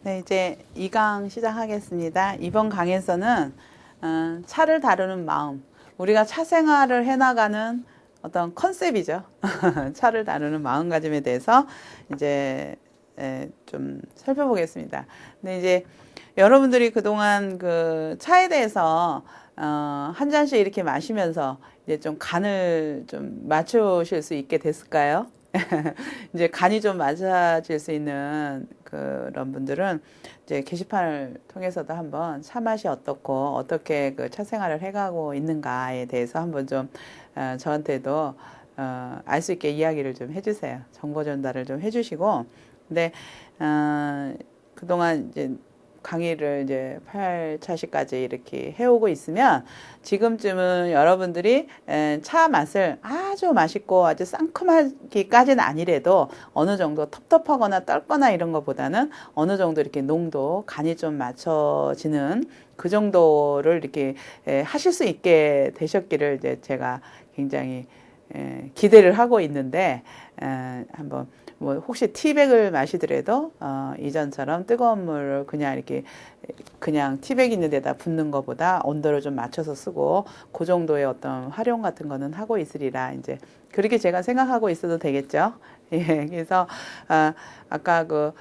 네, 이제 2강 시작하겠습니다. 이번 강에서는 차를 다루는 마음, 우리가 차 생활을 해나가는 어떤 컨셉이죠. 차를 다루는 마음가짐에 대해서 이제 좀 살펴보겠습니다. 근데 이제 여러분들이 그동안 그 차에 대해서 한 잔씩 이렇게 마시면서 이제 좀 간을 좀 맞추실 수 있게 됐을까요? 이제 간이 좀 맞아질 수 있는 그런 분들은 이제 게시판을 통해서도 한번 차 맛이 어떻고 어떻게 그 차 생활을 해가고 있는가에 대해서 한번 좀 저한테도 알 수 있게 이야기를 좀 해주세요. 정보 전달을 좀 해주시고, 근데 그동안 이제 강의를 이제 8차시까지 이렇게 해오고 있으면 지금쯤은 여러분들이 차 맛을 아주 맛있고 아주 상큼하기까지는 아니래도 어느 정도 텁텁하거나 떫거나 이런 것보다는 어느 정도 이렇게 농도, 간이 좀 맞춰지는 그 정도를 이렇게 하실 수 있게 되셨기를 이제 제가 굉장히 기대를 하고 있는데 한번 뭐 혹시 티백을 마시더라도 이전처럼 뜨거운 물을 그냥 이렇게 그냥 티백 있는 데다 붓는 것보다 온도를 좀 맞춰서 쓰고 그 정도의 어떤 활용 같은 거는 하고 있으리라 이제 그렇게 제가 생각하고 있어도 되겠죠. 예, 그래서 아까 그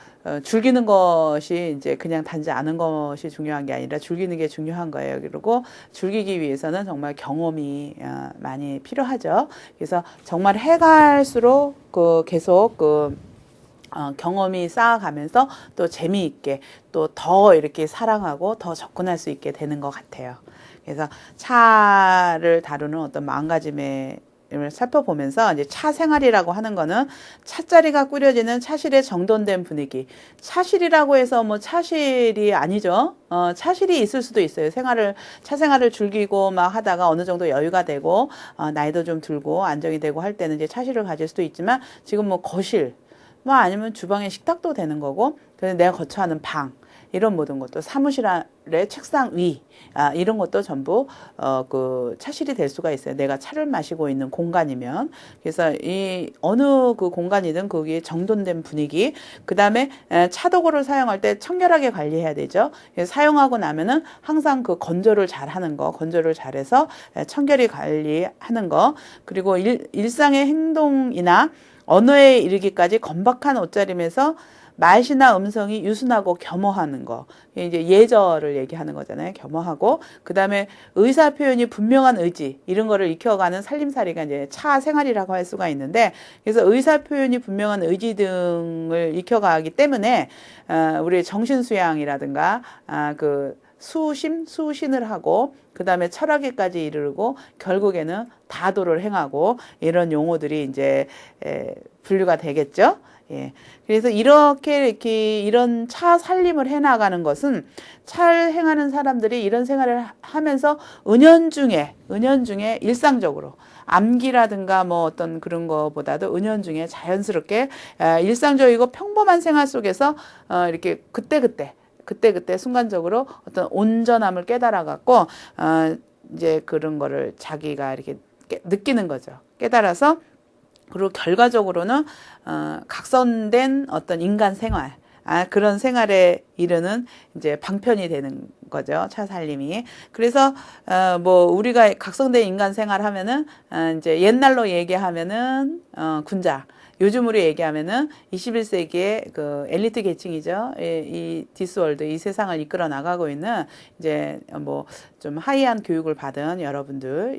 즐기는 것이 이제 그냥 단지 아는 것이 중요한 게 아니라 즐기는 게 중요한 거예요. 그리고 즐기기 위해서는 정말 경험이 많이 필요하죠. 그래서 정말 해갈수록 그 계속 그 경험이 쌓아가면서 또 재미있게 또 더 이렇게 사랑하고 더 접근할 수 있게 되는 것 같아요. 그래서 차를 다루는 어떤 마음가짐의 살펴보면서 이제 차 생활이라고 하는 거는 차자리가 꾸려지는 차실의 정돈된 분위기. 차실이라고 해서 뭐 차실이 아니죠. 차실이 있을 수도 있어요. 차 생활을 즐기고 막 하다가 어느 정도 여유가 되고 나이도 좀 들고 안정이 되고 할 때는 이제 차실을 가질 수도 있지만 지금 뭐 거실 뭐 아니면 주방에 식탁도 되는 거고, 그래서 내가 거처하는 방, 이런 모든 것도 사무실의 책상 위, 이런 것도 전부 그 차실이 될 수가 있어요. 내가 차를 마시고 있는 공간이면. 그래서 이 어느 그 공간이든 거기에 정돈된 분위기, 그 다음에 차도구를 사용할 때 청결하게 관리해야 되죠. 그래서 사용하고 나면은 항상 그 건조를 잘 하는 거, 건조를 잘해서 청결히 관리하는 거, 그리고 일상의 행동이나 언어에 이르기까지 건박한 옷차림에서 말이나 음성이 유순하고 겸허하는 거. 이제 예절을 얘기하는 거잖아요. 겸허하고. 그 다음에 의사 표현이 분명한 의지. 이런 거를 익혀가는 살림살이가 이제 차 생활이라고 할 수가 있는데, 그래서 의사 표현이 분명한 의지 등을 익혀가기 때문에, 우리 정신수양이라든가, 수신을 하고, 그 다음에 철학에까지 이르고, 결국에는 다도를 행하고, 이런 용어들이 이제, 분류가 되겠죠. 예. 그래서 이렇게 이런 차 살림을 해나가는 것은 차를 행하는 사람들이 이런 생활을 하면서 은연중에 일상적으로 암기라든가 뭐 어떤 그런 거보다도 은연중에 자연스럽게 일상적이고 평범한 생활 속에서 이렇게 그때 순간적으로 어떤 온전함을 깨달아 갖고 이제 그런 거를 자기가 이렇게 느끼는 거죠. 깨달아서 그리고 결과적으로는 각선된 어떤 인간 생활, 그런 생활에 이르는 이제 방편이 되는 거죠. 차 살림이. 그래서 뭐 우리가 각성된 인간 생활 하면은 이제 옛날로 얘기하면은 군자. 요즘으로 얘기하면은 21세기의 그 엘리트 계층이죠. 이 디스월드, 이 세상을 이끌어 나가고 있는 이제 뭐 좀 하이한 교육을 받은 여러분들,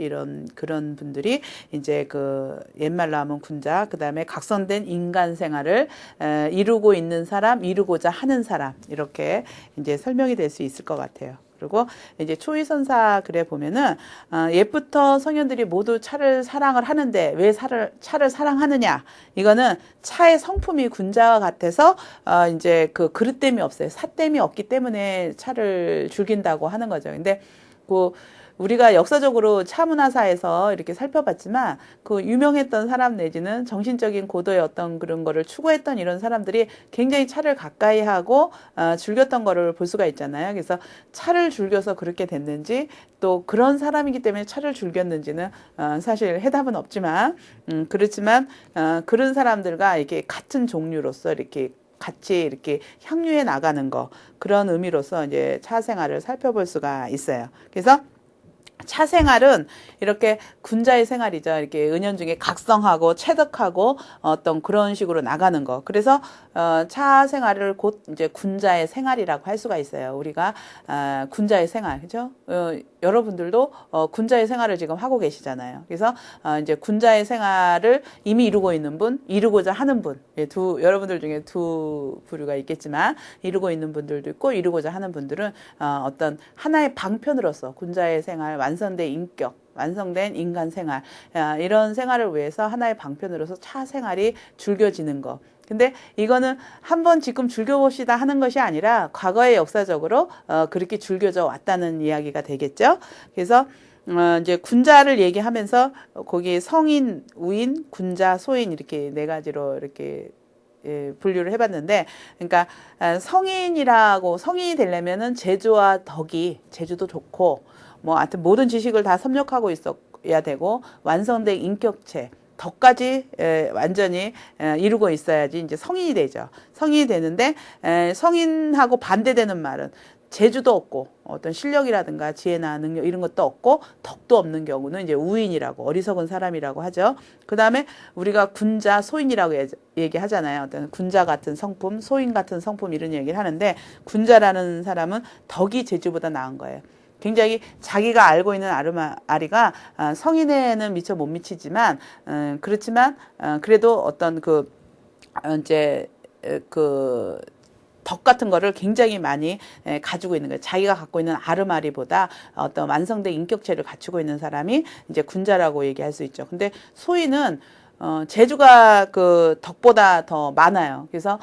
그런 분들이 이제 그 옛말로 하면 군자, 그 다음에 각성된 인간 생활을 이루고 있는 사람, 이루고자 하는 사람, 이렇게 이제 설명이 될 수 있을 것 같아요. 그리고 이제 초이선사 글에 보면은 옛부터 성현들이 모두 차를 사랑을 하는데 왜 차를 사랑하느냐? 이거는 차의 성품이 군자와 같아서 이제 그 그릇됨이 없어요. 삿됨이 없기 때문에 차를 즐긴다고 하는 거죠. 근데 그 우리가 역사적으로 차 문화사에서 이렇게 살펴봤지만 그 유명했던 사람 내지는 정신적인 고도의 어떤 그런 거를 추구했던 이런 사람들이 굉장히 차를 가까이 하고 즐겼던 거를 볼 수가 있잖아요. 그래서 차를 즐겨서 그렇게 됐는지 또 그런 사람이기 때문에 차를 즐겼는지는 사실 해답은 없지만 그렇지만 그런 사람들과 이렇게 같은 종류로서 이렇게 같이 이렇게 향유해 나가는 거, 그런 의미로서 이제 차 생활을 살펴볼 수가 있어요. 그래서 차 생활은 이렇게 군자의 생활이죠. 이렇게 은연중에 각성하고 체득하고 어떤 그런 식으로 나가는 거. 그래서 차 생활을 곧 이제 군자의 생활이라고 할 수가 있어요. 우리가 군자의 생활, 그죠? 여러분들도 군자의 생활을 지금 하고 계시잖아요. 그래서 이제 군자의 생활을 이미 이루고 있는 분, 이루고자 하는 분, 여러분들 중에 두 부류가 있겠지만 이루고 있는 분들도 있고, 이루고자 하는 분들은 어떤 하나의 방편으로서 군자의 생활, 완성된 인격, 완성된 인간 생활, 이런 생활을 위해서 하나의 방편으로서 차 생활이 즐겨지는 거. 근데 이거는 한번 지금 즐겨봅시다 하는 것이 아니라 과거의 역사적으로 그렇게 즐겨져 왔다는 이야기가 되겠죠. 그래서 이제 군자를 얘기하면서 거기 성인, 우인, 군자, 소인 이렇게 네 가지로 이렇게 분류를 해봤는데, 그러니까 성인이 되려면은 재주와 덕이, 재주도 좋고 뭐 하여튼 모든 지식을 다 섭렵하고 있어야 되고, 완성된 인격체, 덕까지 완전히 이루고 있어야지 이제 성인이 되죠. 성인이 되는데 성인하고 반대되는 말은 재주도 없고 어떤 실력이라든가 지혜나 능력 이런 것도 없고 덕도 없는 경우는 이제 우인이라고, 어리석은 사람이라고 하죠. 그 다음에 우리가 군자, 소인이라고 얘기하잖아요. 어떤 군자 같은 성품, 소인 같은 성품 이런 얘기를 하는데, 군자라는 사람은 덕이 재주보다 나은 거예요. 굉장히 자기가 알고 있는 아리가 성인에는 미처 못 미치지만 그렇지만 그래도 어떤 이제 덕 같은 거를 굉장히 많이 가지고 있는 거예요. 자기가 갖고 있는 아르마리보다 어떤 완성된 인격체를 갖추고 있는 사람이 이제 군자라고 얘기할 수 있죠. 근데 소인은 재주가 그 덕보다 더 많아요. 그래서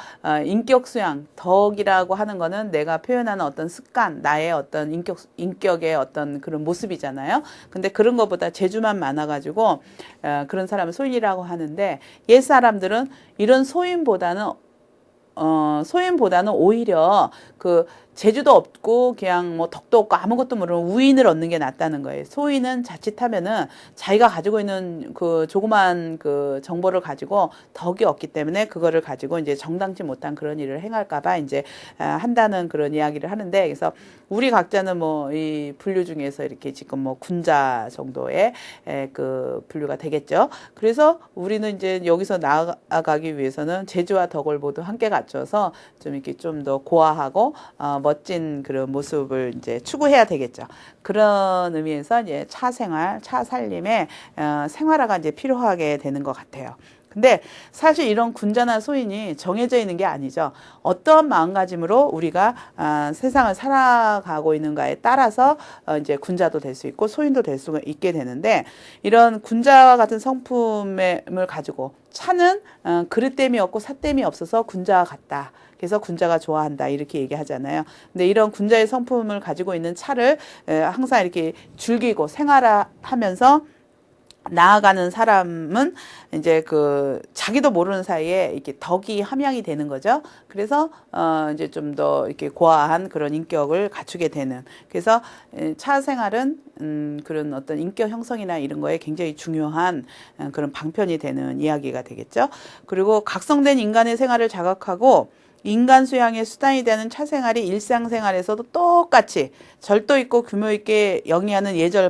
인격 수양, 덕이라고 하는 거는 내가 표현하는 어떤 습관, 나의 어떤 인격의 어떤 그런 모습이잖아요. 근데 그런 것보다 재주만 많아가지고 그런 사람을 소인이라고 하는데, 옛 사람들은 이런 소인보다는 오히려 그 재주도 없고 그냥 뭐 덕도 없고 아무것도 모르는 우인을 얻는 게 낫다는 거예요. 소인은 자칫하면은 자기가 가지고 있는 그 조그만 그 정보를 가지고 덕이 없기 때문에 그거를 가지고 이제 정당치 못한 그런 일을 행할까봐 이제 한다는 그런 이야기를 하는데, 그래서 우리 각자는 뭐 이 분류 중에서 이렇게 지금 뭐 군자 정도의 그 분류가 되겠죠. 그래서 우리는 이제 여기서 나아가기 위해서는 재주와 덕을 모두 함께 갖춰서 좀 이렇게 좀 더 고아하고 멋진 그런 모습을 이제 추구해야 되겠죠. 그런 의미에서 이제 차 생활, 차 살림에 생활화가 이제 필요하게 되는 것 같아요. 근데 사실 이런 군자나 소인이 정해져 있는 게 아니죠. 어떤 마음가짐으로 우리가 세상을 살아가고 있는가에 따라서 이제 군자도 될 수 있고 소인도 될 수 있게 되는데, 이런 군자와 같은 성품을 가지고 차는 그릇됨이 없고 삿됨이 없어서 군자와 같다. 그래서 군자가 좋아한다 이렇게 얘기하잖아요. 근데 이런 군자의 성품을 가지고 있는 차를 항상 이렇게 즐기고 생활하면서 나아가는 사람은 이제 그 자기도 모르는 사이에 이렇게 덕이 함양이 되는 거죠. 그래서 이제 좀 더 이렇게 고아한 그런 인격을 갖추게 되는. 그래서 차 생활은 그런 어떤 인격 형성이나 이런 거에 굉장히 중요한 그런 방편이 되는 이야기가 되겠죠. 그리고 각성된 인간의 생활을 자각하고 인간 수양의 수단이 되는 차 생활이 일상생활에서도 똑같이 절도 있고 규모 있게 영위하는 예절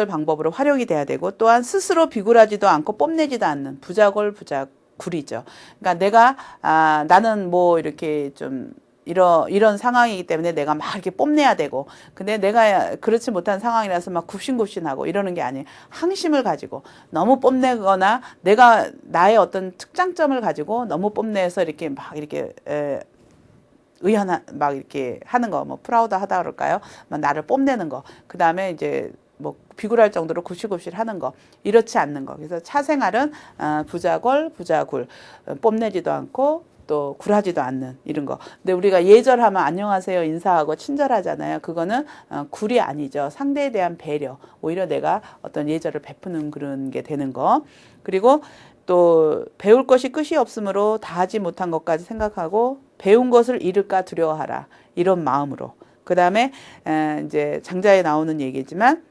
방법으로 활용이 돼야 되고, 또한 스스로 비굴하지도 않고 뽐내지도 않는 부자굴이죠. 그러니까 나는 뭐 이렇게 좀 이런 상황이기 때문에 내가 막 이렇게 뽐내야 되고, 근데 내가 그렇지 못한 상황이라서 막 굽신굽신하고 이러는 게 아니에요. 항심을 가지고 너무 뽐내거나 내가 나의 어떤 특장점을 가지고 너무 뽐내서 이렇게 막 이렇게 막 이렇게 하는 거, 뭐 프라우드 하다 그럴까요? 막 나를 뽐내는 거. 그 다음에 이제 뭐 비굴할 정도로 굽실굽실 하는 거, 이렇지 않는 거. 그래서 차 생활은 부자굴, 뽐내지도 않고 또 굴하지도 않는 이런 거. 근데 우리가 예절하면 안녕하세요 인사하고 친절하잖아요. 그거는 굴이 아니죠. 상대에 대한 배려, 오히려 내가 어떤 예절을 베푸는 그런 게 되는 거. 그리고 또 배울 것이 끝이 없으므로 다 하지 못한 것까지 생각하고 배운 것을 잃을까 두려워하라, 이런 마음으로. 그 다음에 이제 장자에 나오는 얘기지만,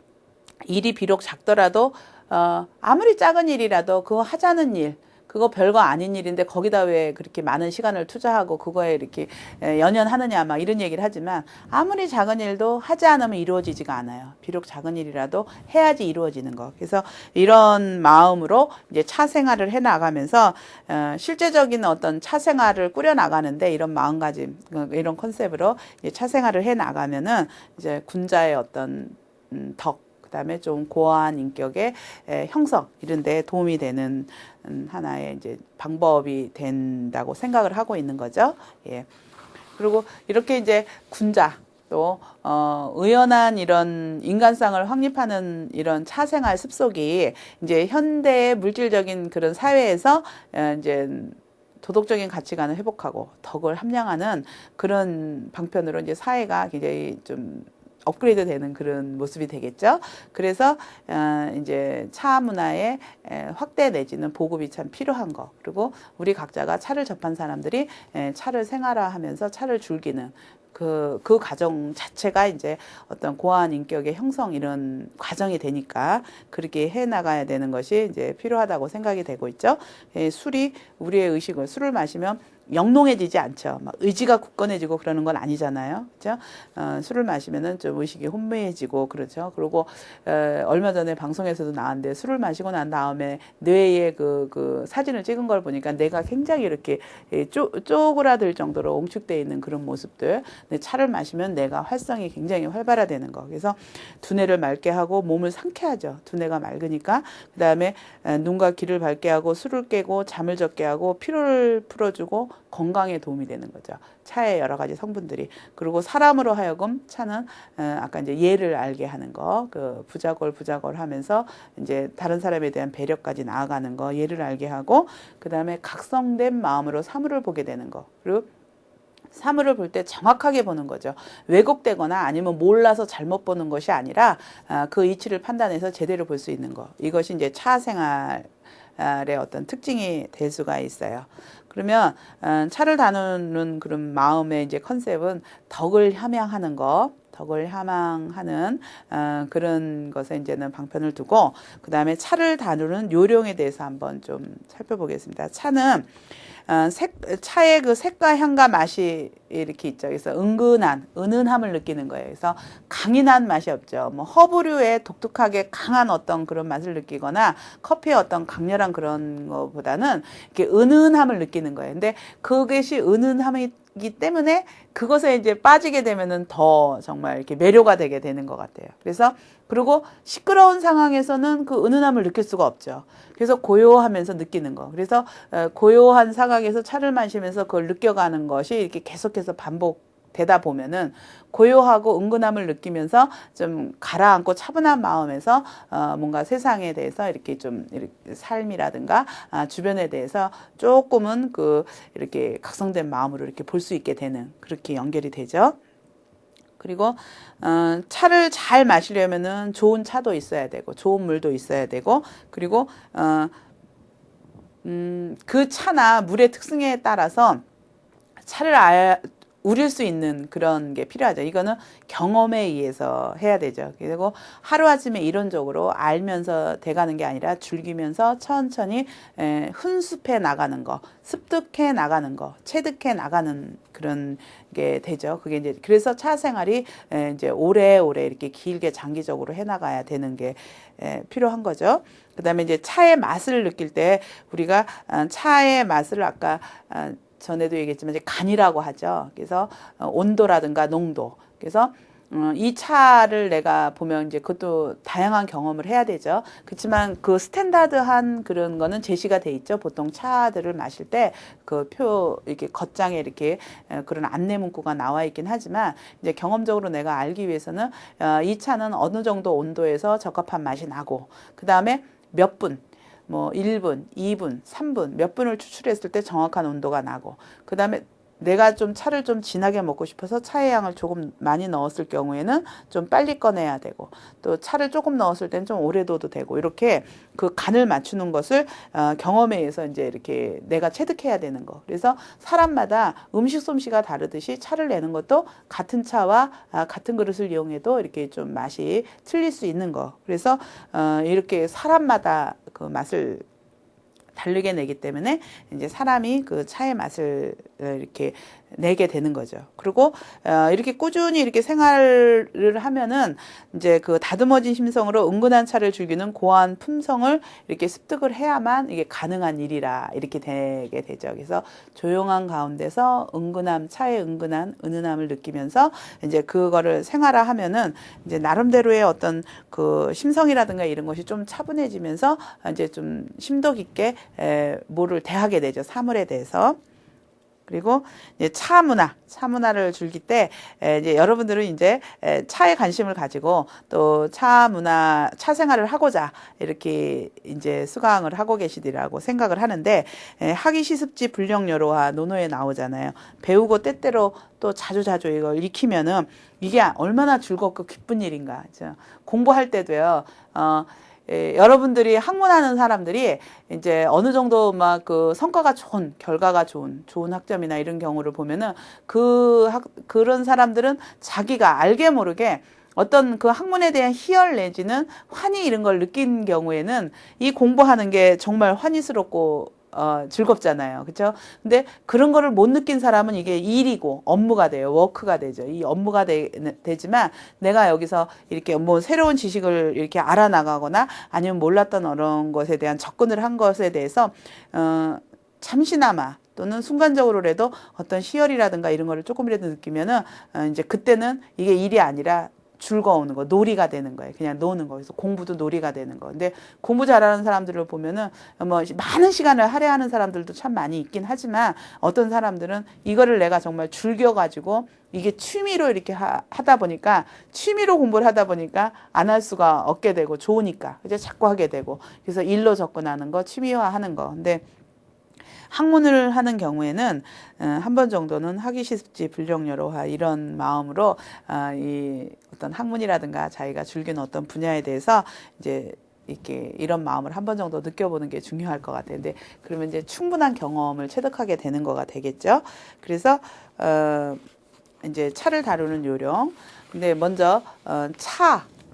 일이 비록 작더라도 아무리 작은 일이라도 그거 하자는 일, 그거 별거 아닌 일인데 거기다 왜 그렇게 많은 시간을 투자하고 그거에 이렇게 연연하느냐 막 이런 얘기를 하지만 아무리 작은 일도 하지 않으면 이루어지지가 않아요. 비록 작은 일이라도 해야지 이루어지는 거. 그래서 이런 마음으로 이제 차 생활을 해 나가면서 실제적인 어떤 차 생활을 꾸려 나가는데 이런 마음가짐, 이런 컨셉으로 이제 차 생활을 해 나가면은 이제 군자의 어떤 덕, 그다음에 좀 고아한 인격의 형성 이런 데 도움이 되는 하나의 이제 방법이 된다고 생각을 하고 있는 거죠. 예. 그리고 이렇게 이제 군자 또 의연한 이런 인간성을 확립하는 이런 차생활 습속이 이제 현대의 물질적인 그런 사회에서 이제 도덕적인 가치관을 회복하고 덕을 함양하는 그런 방편으로 이제 사회가 굉장히 좀 업그레이드 되는 그런 모습이 되겠죠. 그래서 이제 차 문화의 확대 내지는 보급이 참 필요한 거. 그리고 우리 각자가 차를 접한 사람들이 차를 생활화하면서 차를 즐기는 그 과정 자체가 이제 어떤 고아한 인격의 형성 이런 과정이 되니까 그렇게 해 나가야 되는 것이 이제 필요하다고 생각이 되고 있죠. 술이 우리의 의식을 술을 마시면 영롱해지지 않죠. 막 의지가 굳건해지고 그러는 건 아니잖아요. 그렇죠? 술을 마시면은 좀 의식이 혼미해지고 그렇죠. 그리고 얼마 전에 방송에서도 나왔는데 술을 마시고 난 다음에 뇌에 그 사진을 찍은 걸 보니까 뇌가 굉장히 이렇게 쪼그라들 정도로 옹축되어 있는 그런 모습들. 근데 차를 마시면 뇌가 활성이 굉장히 활발화되는 거. 그래서 두뇌를 맑게 하고 몸을 상쾌하죠. 두뇌가 맑으니까 그다음에 눈과 귀를 밝게 하고 술을 깨고 잠을 적게 하고 피로를 풀어주고 건강에 도움이 되는 거죠. 차의 여러 가지 성분들이. 그리고 사람으로 하여금 차는 아까 이제 예를 알게 하는 거, 그 부자골 하면서 이제 다른 사람에 대한 배려까지 나아가는 거, 예를 알게 하고, 그 다음에 각성된 마음으로 사물을 보게 되는 거. 그리고 사물을 볼 때 정확하게 보는 거죠. 왜곡되거나 아니면 몰라서 잘못 보는 것이 아니라 그 이치를 판단해서 제대로 볼 수 있는 거. 이것이 이제 차 생활의 어떤 특징이 될 수가 있어요. 그러면 차를 다루는 그런 마음의 이제 컨셉은 덕을 함양하는 거, 덕을 함양하는 그런 것에 이제는 방편을 두고 그 다음에 차를 다루는 요령에 대해서 한번 좀 살펴보겠습니다. 차는 차의 그 색과 향과 맛이 이렇게 있죠. 그래서 은은함을 느끼는 거예요. 그래서 강인한 맛이 없죠. 뭐 허브류의 독특하게 강한 어떤 그런 맛을 느끼거나 커피의 어떤 강렬한 그런 것보다는 이렇게 은은함을 느끼는 거예요. 근데 그것이 은은함이기 때문에 그것에 이제 빠지게 되면은 더 정말 이렇게 매료가 되게 되는 것 같아요. 그래서 그리고 시끄러운 상황에서는 그 은은함을 느낄 수가 없죠. 그래서 고요하면서 느끼는 거. 그래서 고요한 상황에서 차를 마시면서 그걸 느껴가는 것이 이렇게 계속해서 반복되다 보면은 고요하고 은근함을 느끼면서 좀 가라앉고 차분한 마음에서 뭔가 세상에 대해서 이렇게 좀 이렇게 삶이라든가 주변에 대해서 조금은 이렇게 각성된 마음으로 이렇게 볼 수 있게 되는 그렇게 연결이 되죠. 그리고 차를 잘 마시려면은 좋은 차도 있어야 되고 좋은 물도 있어야 되고 그리고 그 차나 물의 특성에 따라서 차를 우릴 수 있는 그런 게 필요하죠. 이거는 경험에 의해서 해야 되죠. 그리고 하루아침에 이론적으로 알면서 돼가는 게 아니라 즐기면서 천천히 훈습해 나가는 거, 습득해 나가는 거, 체득해 나가는 그런 게 되죠. 그게 이제 그래서 차 생활이 이제 오래오래 이렇게 길게 장기적으로 해 나가야 되는 게 필요한 거죠. 그다음에 이제 차의 맛을 느낄 때 우리가 차의 맛을 아까 전에도 얘기했지만 이제 간이라고 하죠. 그래서 온도라든가 농도. 그래서 이 차를 내가 보면 이제 그것도 다양한 경험을 해야 되죠. 그렇지만 그 스탠다드한 그런 거는 제시가 돼 있죠. 보통 차들을 마실 때 그 이렇게 겉장에 이렇게 그런 안내 문구가 나와 있긴 하지만 이제 경험적으로 내가 알기 위해서는 이 차는 어느 정도 온도에서 적합한 맛이 나고 그 다음에 몇 분. 뭐 1분, 2분, 3분 몇 분을 추출했을 때 정확한 온도가 나고 그 다음에 내가 좀 차를 좀 진하게 먹고 싶어서 차의 양을 조금 많이 넣었을 경우에는 좀 빨리 꺼내야 되고 또 차를 조금 넣었을 때는 좀 오래 둬도 되고 이렇게 그 간을 맞추는 것을 경험에 의해서 이제 이렇게 내가 체득해야 되는 거. 그래서 사람마다 음식 솜씨가 다르듯이 차를 내는 것도 같은 차와 같은 그릇을 이용해도 이렇게 좀 맛이 틀릴 수 있는 거. 그래서 이렇게 사람마다 그 맛을 다르게 내기 때문에 이제 사람이 그 차의 맛을 이렇게 내게 되는 거죠. 그리고 이렇게 꾸준히 이렇게 생활을 하면은 이제 그 다듬어진 심성으로 은근한 차를 즐기는 고한 품성을 이렇게 습득을 해야만 이게 가능한 일이라 이렇게 되게 되죠. 그래서 조용한 가운데서 은근함, 차의 은근한 은은함을 느끼면서 이제 그거를 생활화하면은 이제 나름대로의 어떤 그 심성이라든가 이런 것이 좀 차분해지면서 이제 좀 심도 깊게 뭐를 대하게 되죠. 사물에 대해서. 그리고 이제 차 문화를 즐길 때 이제 여러분들은 이제 차에 관심을 가지고 또 차 문화, 차 생활을 하고자 이렇게 이제 수강을 하고 계시리라고 생각을 하는데 학위 시습지 불령여로와 논어에 나오잖아요. 배우고 때때로 또 자주자주 이걸 익히면은 이게 얼마나 즐겁고 기쁜 일인가. 그죠? 공부할 때도요. 여러분들이 학문하는 사람들이 이제 어느 정도 막 그 성과가 좋은, 결과가 좋은 학점이나 이런 경우를 보면은 그런 사람들은 자기가 알게 모르게 어떤 그 학문에 대한 희열 내지는 환희 이런 걸 느낀 경우에는 이 공부하는 게 정말 환희스럽고 즐겁잖아요. 그렇죠? 근데 그런 거를 못 느낀 사람은 이게 일이고 업무가 돼요. 워크가 되죠. 이 업무가 되지만 내가 여기서 이렇게 뭐 새로운 지식을 이렇게 알아나가거나 아니면 몰랐던 어떤 것에 대한 접근을 한 것에 대해서 잠시나마 또는 순간적으로라도 어떤 희열이라든가 이런 거를 조금이라도 느끼면은 이제 그때는 이게 일이 아니라 즐거운 거, 놀이가 되는 거예요. 그냥 노는 거. 그래서 공부도 놀이가 되는 거. 근데 공부 잘하는 사람들을 보면은 뭐 많은 시간을 할애하는 사람들도 참 많이 있긴 하지만 어떤 사람들은 이거를 내가 정말 즐겨가지고 이게 취미로 이렇게 하다 보니까 취미로 공부를 하다 보니까 안 할 수가 없게 되고 좋으니까 이제 자꾸 하게 되고 그래서 일로 접근하는 거, 취미화하는 거. 근데 학문을 하는 경우에는 한 번 정도는 학위시습지 불령여로화 이런 마음으로 이 어떤 학문이라든가 자기가 즐기는 어떤 분야에 대해서 이제 이렇게 이런 마음을 한 번 정도 느껴보는 게 중요할 것 같아요. 근데 그러면 이제 충분한 경험을 체득하게 되는 거가 되겠죠. 그래서 이제 차를 다루는 요령. 근데 먼저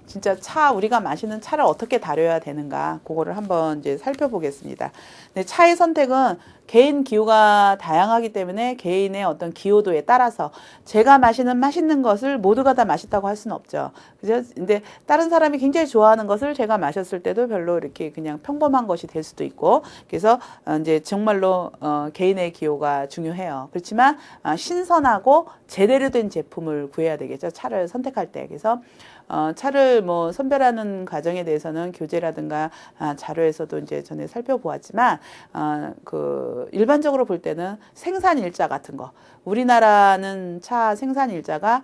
진짜 우리가 마시는 차를 어떻게 다뤄야 되는가, 그거를 한번 이제 살펴보겠습니다. 근데 차의 선택은 개인 기호가 다양하기 때문에 개인의 어떤 기호도에 따라서 제가 마시는 맛있는 것을 모두가 다 맛있다고 할 수는 없죠. 그죠? 근데 다른 사람이 굉장히 좋아하는 것을 제가 마셨을 때도 별로 이렇게 그냥 평범한 것이 될 수도 있고, 그래서 이제 정말로 개인의 기호가 중요해요. 그렇지만 신선하고 제대로 된 제품을 구해야 되겠죠. 차를 선택할 때. 그래서 차를 뭐 선별하는 과정에 대해서는 교재라든가 자료에서도 이제 전에 살펴보았지만 그 일반적으로 볼 때는 생산 일자 같은 거, 우리나라는 차 생산 일자가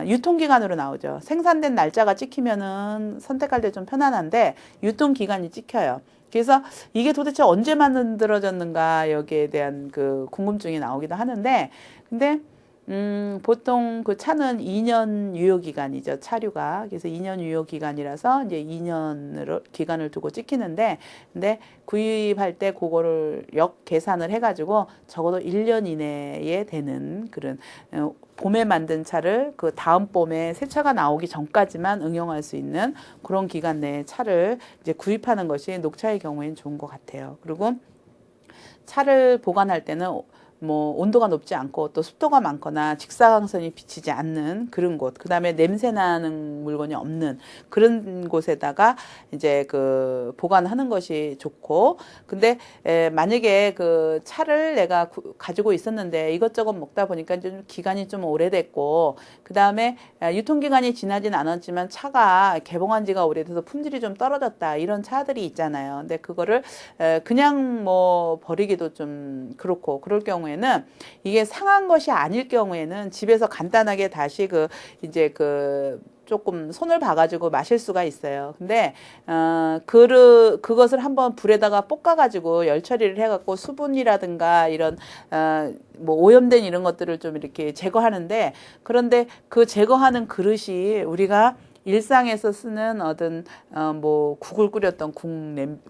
유통기간으로 나오죠. 생산된 날짜가 찍히면은 선택할 때 좀 편안한데 유통기간이 찍혀요. 그래서 이게 도대체 언제 만들어졌는가 여기에 대한 그 궁금증이 나오기도 하는데, 근데 보통 그 차는 2년 유효기간이죠, 차류가. 그래서 2년 유효기간이라서 이제 2년으로 기간을 두고 찍히는데, 근데 구입할 때 그거를 계산을 해가지고 적어도 1년 이내에 되는 그런, 봄에 만든 차를 그 다음 봄에 새 차가 나오기 전까지만 응용할 수 있는 그런 기간 내에 차를 이제 구입하는 것이 녹차의 경우에는 좋은 것 같아요. 그리고 차를 보관할 때는 뭐 온도가 높지 않고 또 습도가 많거나 직사광선이 비치지 않는 그런 곳, 그 다음에 냄새 나는 물건이 없는 그런 곳에다가 이제 그 보관하는 것이 좋고, 근데 만약에 그 차를 내가 가지고 있었는데 이것저것 먹다 보니까 좀 기간이 좀 오래됐고, 그 다음에 유통기간이 지나진 않았지만 차가 개봉한 지가 오래돼서 품질이 좀 떨어졌다, 이런 차들이 있잖아요. 근데 그거를 그냥 뭐 버리기도 좀 그렇고, 그럴 경우에는 이게 상한 것이 아닐 경우에는 집에서 간단하게 다시 이제 조금 손을 봐가지고 마실 수가 있어요. 근데 그것을 한번 불에다가 볶아가지고 열 처리를 해갖고 수분이라든가 이런 뭐 오염된 이런 것들을 좀 이렇게 제거하는데, 그런데 그 제거하는 그릇이 우리가 일상에서 쓰는 어떤 뭐 국을 끓였던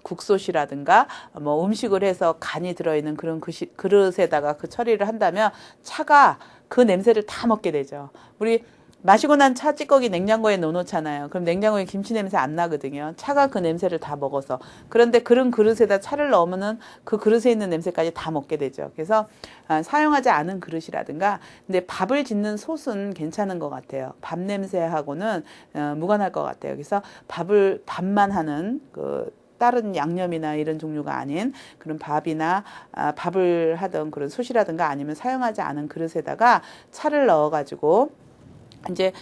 국솥이라든가 뭐 음식을 해서 간이 들어있는 그런 그릇에다가 그 처리를 한다면 차가 그 냄새를 다 먹게 되죠. 우리 마시고 난 차 찌꺼기 냉장고에 넣어놓잖아요. 그럼 냉장고에 김치 냄새 안 나거든요. 차가 그 냄새를 다 먹어서. 그런데 그런 그릇에다 차를 넣으면은 그 그릇에 있는 냄새까지 다 먹게 되죠. 그래서 사용하지 않은 그릇이라든가, 근데 밥을 짓는 솥은 괜찮은 것 같아요. 밥 냄새하고는 무관할 것 같아요. 그래서 밥만 하는 다른 양념이나 이런 종류가 아닌 그런 밥이나 밥을 하던 그런 솥이라든가 아니면 사용하지 않은 그릇에다가 차를 넣어가지고 이제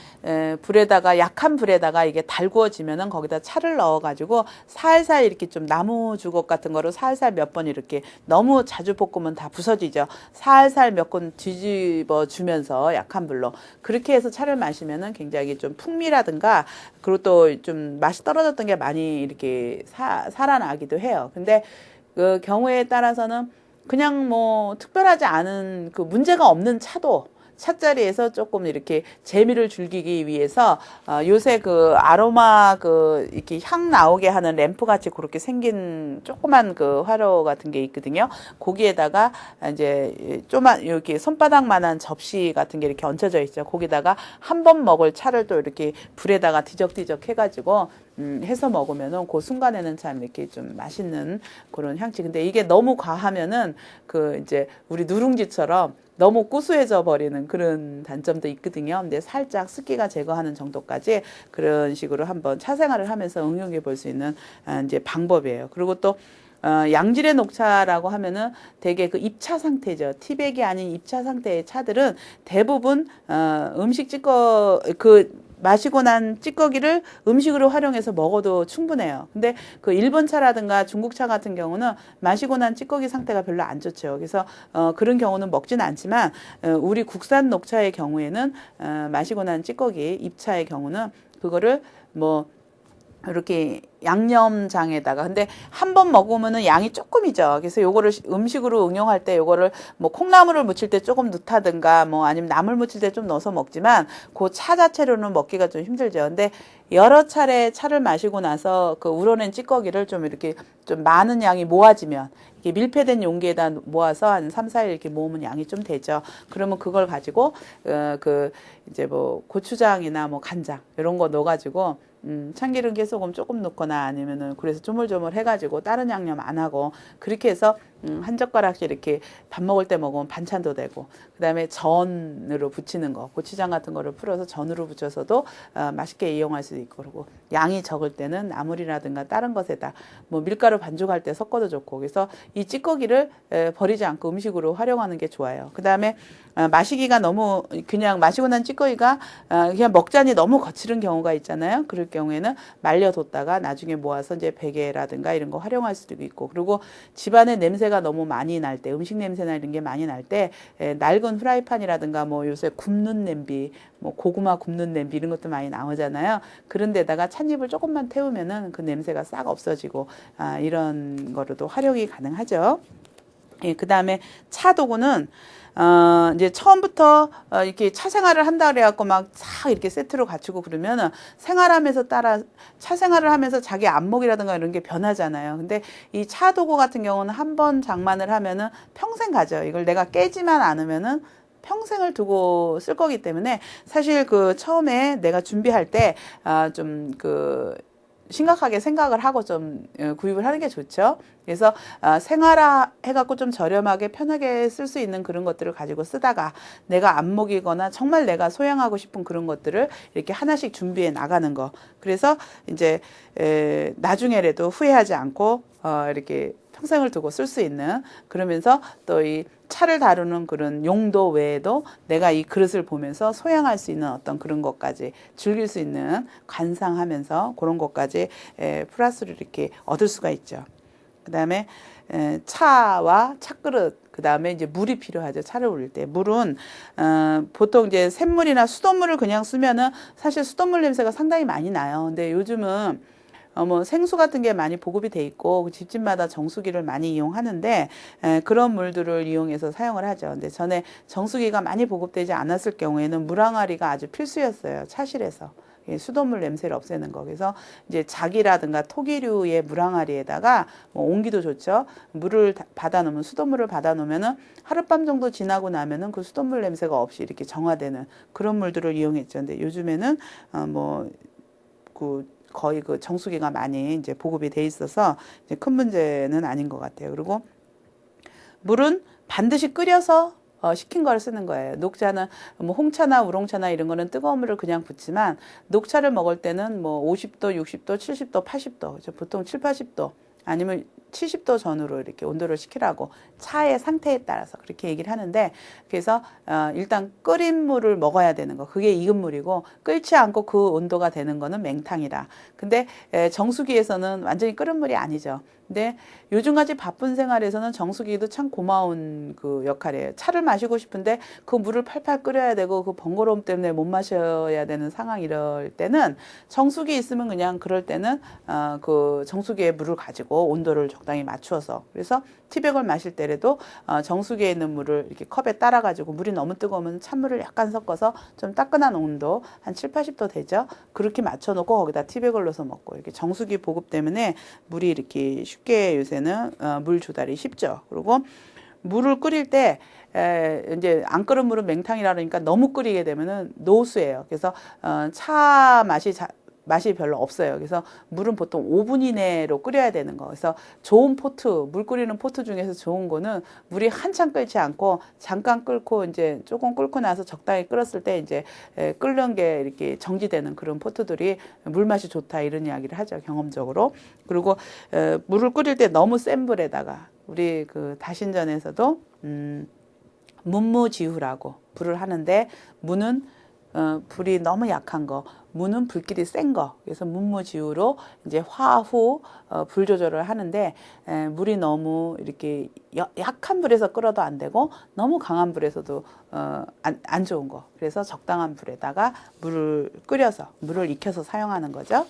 불에다가 약한 불에다가 이게 달구어지면은 거기다 차를 넣어가지고 살살 이렇게 좀 나무 주걱 같은 거로 살살 몇 번 이렇게, 너무 자주 볶으면 다 부서지죠. 살살 몇 번 뒤집어 주면서 약한 불로 그렇게 해서 차를 마시면은 굉장히 좀 풍미라든가, 그리고 또 좀 맛이 떨어졌던 게 많이 이렇게 살아나기도 해요. 근데 그 경우에 따라서는 그냥 뭐 특별하지 않은 그 문제가 없는 차도 찻자리에서 조금 이렇게 재미를 즐기기 위해서 요새 그 아로마 이렇게 향 나오게 하는 램프 같이 그렇게 생긴 조그만 그 화로 같은 게 있거든요. 거기에다가 이제 조만 이렇게 손바닥만한 접시 같은 게 이렇게 얹혀져 있죠. 거기다가 한 번 먹을 차를 또 이렇게 불에다가 뒤적뒤적 해가지고 해서 먹으면은 그 순간에는 참 이렇게 좀 맛있는 그런 향취. 근데 이게 너무 과하면은 이제 우리 누룽지처럼 너무 고소해져 버리는 그런 단점도 있거든요. 근데 살짝 습기가 제거하는 정도까지 그런 식으로 한번 차 생활을 하면서 응용해 볼 수 있는 이제 방법이에요. 그리고 또 양질의 녹차라고 하면은 되게 그 입차 상태죠. 티백이 아닌 입차 상태의 차들은 대부분 음식 마시고 난 찌꺼기를 음식으로 활용해서 먹어도 충분해요. 근데 그 일본 차라든가 중국 차 같은 경우는 마시고 난 찌꺼기 상태가 별로 안 좋죠. 그래서 그런 경우는 먹지는 않지만 우리 국산 녹차의 경우에는 마시고 난 찌꺼기 입차의 경우는 그거를 뭐 이렇게 양념장에다가, 근데 한 번 먹으면은 양이 조금이죠. 그래서 요거를 음식으로 응용할 때 요거를 뭐 콩나물을 무칠 때 조금 넣다든가 뭐 아니면 나물 무칠 때 좀 넣어서 먹지만 그 차 자체로는 먹기가 좀 힘들죠. 근데 여러 차례 차를 마시고 나서 그 우러낸 찌꺼기를 좀 이렇게 좀 많은 양이 모아지면, 이게 밀폐된 용기에다 모아서 한 3, 4일 이렇게 모으면 양이 좀 되죠. 그러면 그걸 가지고 이제 뭐 고추장이나 뭐 간장 이런 거 넣어가지고 참기름, 깨소금 조금 넣거나 아니면은 그래서 조물조물 해가지고 다른 양념 안 하고 그렇게 해서 한 젓가락씩 이렇게 밥 먹을 때 먹으면 반찬도 되고, 그 다음에 전으로 부치는 거, 고추장 같은 거를 풀어서 전으로 부쳐서도 맛있게 이용할 수 있고, 그리고 양이 적을 때는 나물이라든가 다른 것에다 뭐 밀가루 반죽할 때 섞어도 좋고, 그래서 이 찌꺼기를 버리지 않고 음식으로 활용하는 게 좋아요. 그 다음에 마시기가 너무 그냥 마시고 난 찌꺼기가 그냥 먹자니 너무 거칠은 경우가 있잖아요. 그럴 경우에는 말려뒀다가 나중에 모아서 이제 베개라든가 이런 거 활용할 수도 있고, 그리고 집안에 냄새가 너무 많이 날 때, 음식 냄새나 이런 게 많이 날 때 낡은 프라이팬이라든가 뭐 요새 굽는 냄비, 뭐 고구마 굽는 냄비 이런 것도 많이 나오잖아요. 그런 데다가 찻잎을 조금만 태우면은 그 냄새가 싹 없어지고 이런 거로도 활용이 가능하죠. 예, 그 다음에 차 도구는 이제 처음부터 이렇게 차 생활을 한다 그래갖고 막 싹 이렇게 세트로 갖추고 그러면은 차 생활을 하면서 자기 안목이라든가 이런 게 변하잖아요. 근데 이 차 도구 같은 경우는 한 번 장만을 하면은 평생 가죠. 이걸 내가 깨지만 않으면은 평생을 두고 쓸 거기 때문에 사실 처음에 내가 준비할 때 심각하게 생각을 하고 좀 구입을 하는 게 좋죠. 그래서 생활화 해갖고 좀 저렴하게 편하게 쓸 수 있는 그런 것들을 가지고 쓰다가 내가 안목이거나 정말 내가 소양하고 싶은 그런 것들을 이렇게 하나씩 준비해 나가는 거. 그래서 이제 나중에라도 후회하지 않고 이렇게 평생을 두고 쓸 수 있는, 그러면서 또 이 차를 다루는 그런 용도 외에도 내가 이 그릇을 보면서 소양할 수 있는 어떤 그런 것까지 즐길 수 있는, 관상하면서 그런 것까지 플러스를 이렇게 얻을 수가 있죠. 그 다음에 차와 차그릇, 그 다음에 이제 물이 필요하죠. 차를 우릴 때. 물은, 보통 이제 샘물이나 수돗물을 그냥 쓰면은 사실 수돗물 냄새가 상당히 많이 나요. 근데 요즘은 뭐 생수 같은 게 많이 보급이 돼 있고 집집마다 정수기를 많이 이용하는데 그런 물들을 이용해서 사용을 하죠. 근데 전에 정수기가 많이 보급되지 않았을 경우에는 물항아리가 아주 필수였어요. 차실에서. 수돗물 냄새를 없애는 거. 그래서 이제 작이라든가 토기류의 물항아리에다가 뭐 온기도 좋죠. 물을 받아 놓으면, 수돗물을 받아 놓으면은 하룻밤 정도 지나고 나면은 그 수돗물 냄새가 없이 이렇게 정화되는 그런 물들을 이용했죠. 근데 요즘에는 거의 그 정수기가 많이 이제 보급이 돼 있어서 이제 큰 문제는 아닌 것 같아요. 그리고 물은 반드시 끓여서 식힌 걸 쓰는 거예요. 녹차는 뭐 홍차나 우롱차나 이런 거는 뜨거운 물을 그냥 붓지만 녹차를 먹을 때는 뭐 50도, 60도, 70도, 80도, 보통 7, 80도 아니면 70도 전후로 이렇게 온도를 식히라고 차의 상태에 따라서 그렇게 얘기를 하는데, 그래서 일단 끓인 물을 먹어야 되는 거, 그게 익은 물이고 끓지 않고 그 온도가 되는 거는 맹탕이라. 근데 정수기에서는 완전히 끓은 물이 아니죠. 근데 요즘같이 바쁜 생활에서는 정수기도 참 고마운 그 역할이에요. 차를 마시고 싶은데 그 물을 팔팔 끓여야 되고 그 번거로움 때문에 못 마셔야 되는 상황, 이럴 때는 정수기 있으면 그냥 그럴 때는 그 정수기에 물을 가지고 온도를 적당히 맞추어서, 그래서 티백을 마실 때라도 정수기에 있는 물을 이렇게 컵에 따라 가지고, 물이 너무 뜨거우면 찬물을 약간 섞어서 좀 따끈한 온도 한 7, 80도 되죠. 그렇게 맞춰 놓고 거기다 티백을 넣어서 먹고, 이렇게 정수기 보급 때문에 물이 이렇게 쉽게 요새는 물 조달이 쉽죠. 그리고 물을 끓일 때 이제 안 끓은 물은 맹탕이라 그러니까 너무 끓이게 되면은 노수예요. 그래서 차 맛이 별로 없어요. 그래서 물은 보통 5분 이내로 끓여야 되는 거. 그래서 좋은 포트, 물 끓이는 포트 중에서 좋은 거는 물이 한참 끓지 않고 잠깐 끓고 이제 조금 끓고 나서 적당히 끓었을 때 이제 끓는 게 이렇게 정지되는 그런 포트들이 물 맛이 좋다, 이런 이야기를 하죠, 경험적으로. 그리고 물을 끓일 때 너무 센 불에다가, 우리 그 다신전에서도 문무지후라고 불을 하는데, 무는 불이 너무 약한 거, 무는 불길이 센 거. 그래서 문무지우로 이제 화후 불 조절을 하는데, 물이 너무 이렇게 약한 불에서 끓어도 안 되고 너무 강한 불에서도 안 좋은 거. 그래서 적당한 불에다가 물을 끓여서 물을 익혀서 사용하는 거죠.